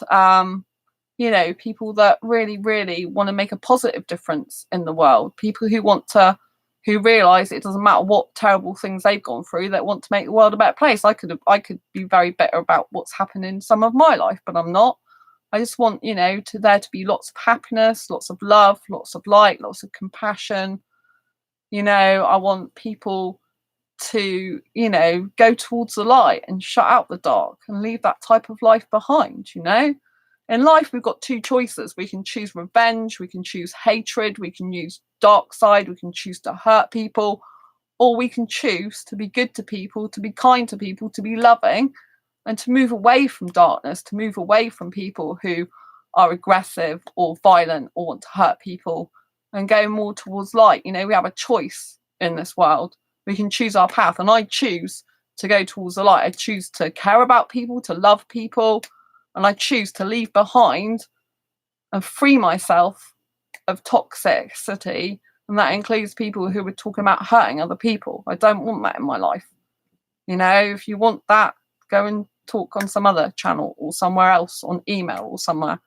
you know, people that really, really want to make a positive difference in the world, people who realise it doesn't matter what terrible things they've gone through, that want to make the world a better place. I could be very bitter about what's happened in some of my life, but I'm not. I just want, you know, there to be lots of happiness, lots of love, lots of light, lots of compassion. You know, I want people to, you know, go towards the light and shut out the dark and leave that type of life behind, you know. In life, we've got two choices. We can choose revenge, we can choose hatred, we can use dark side, we can choose to hurt people, or we can choose to be good to people, to be kind to people, to be loving, and to move away from darkness, to move away from people who are aggressive or violent or want to hurt people, and go more towards light. You know, we have a choice in this world. We can choose our path, and I choose to go towards the light. I choose to care about people, to love people, and I choose to leave behind and free myself of toxicity. And that includes people who were talking about hurting other people. I don't want that in my life. You know, if you want that, go and talk on some other channel or somewhere else, on email or somewhere.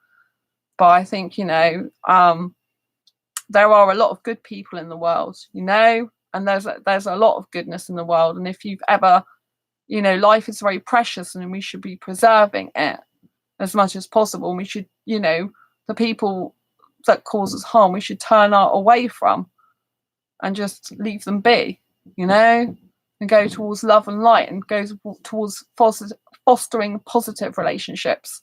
But I think, you know, there are a lot of good people in the world, you know, and there's a lot of goodness in the world. And if you've ever, you know, life is very precious and we should be preserving it as much as possible. And we should, you know, the people that cause us harm, we should turn away from and just leave them be, you know, and go towards love and light, and go towards fostering positive relationships,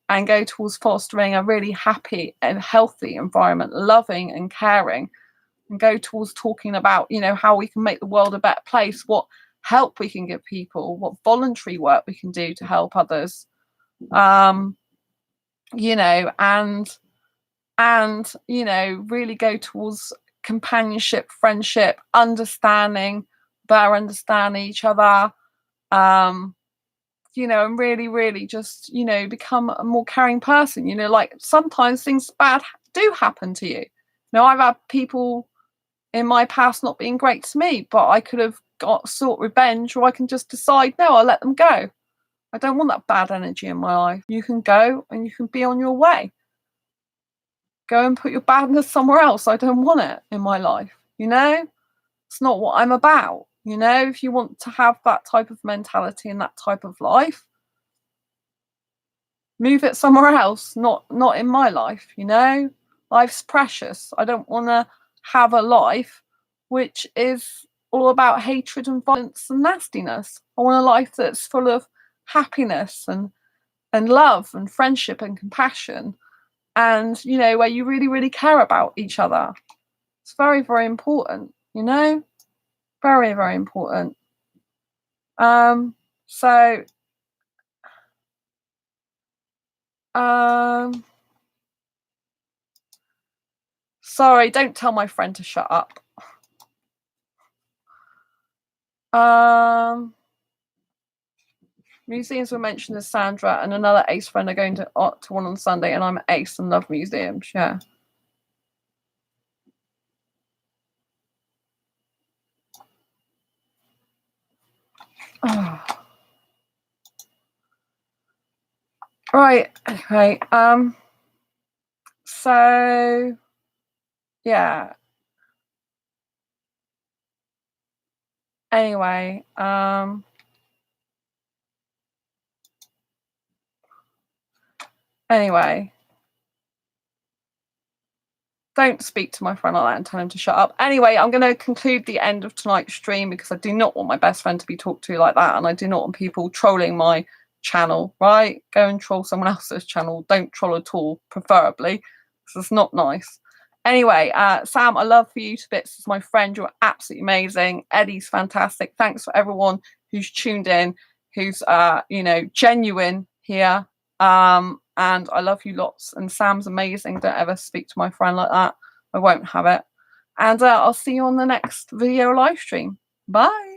and go towards fostering a really happy and healthy environment, loving and caring, and go towards talking about, you know, how we can make the world a better place, what help we can give people, what voluntary work we can do to help others, you know, and you know, really go towards companionship, friendship, understanding, better understanding each other, you know, and really just, you know, become a more caring person. You know, like sometimes things bad do happen to you. You know, I've had people in my past not being great to me, but I could have sought revenge, or I can just decide, no, I'll let them go. I don't want that bad energy in my life. You can go and you can be on your way. Go and put your badness somewhere else. I don't want it in my life. You know, it's not what I'm about. You know, if you want to have that type of mentality and that type of life, move it somewhere else, not in my life. You know, life's precious. I don't want to have a life which is all about hatred and violence and nastiness. I want a life that's full of happiness and love and friendship and compassion, and, you know, where you really care about each other. It's very important, you know, very important. So sorry, don't tell my friend to shut up. Museums were mentioned as Sandra and another ace friend are going to one on Sunday, and I'm an ace and love museums. Yeah. Oh. Right. Okay. So yeah. Anyway. Anyway. Don't speak to my friend like that and tell him to shut up. Anyway, I'm going to conclude the end of tonight's stream because I do not want my best friend to be talked to like that, and I do not want people trolling my channel, right? Go and troll someone else's channel. Don't troll at all, preferably, because it's not nice. Anyway, Sam, I love you to bits as my friend. You're absolutely amazing. Eddie's fantastic. Thanks for everyone who's tuned in, who's you know, genuine here. And I love you lots. And Sam's amazing. Don't ever speak to my friend like that. I won't have it. And I'll see you on the next video live stream. Bye.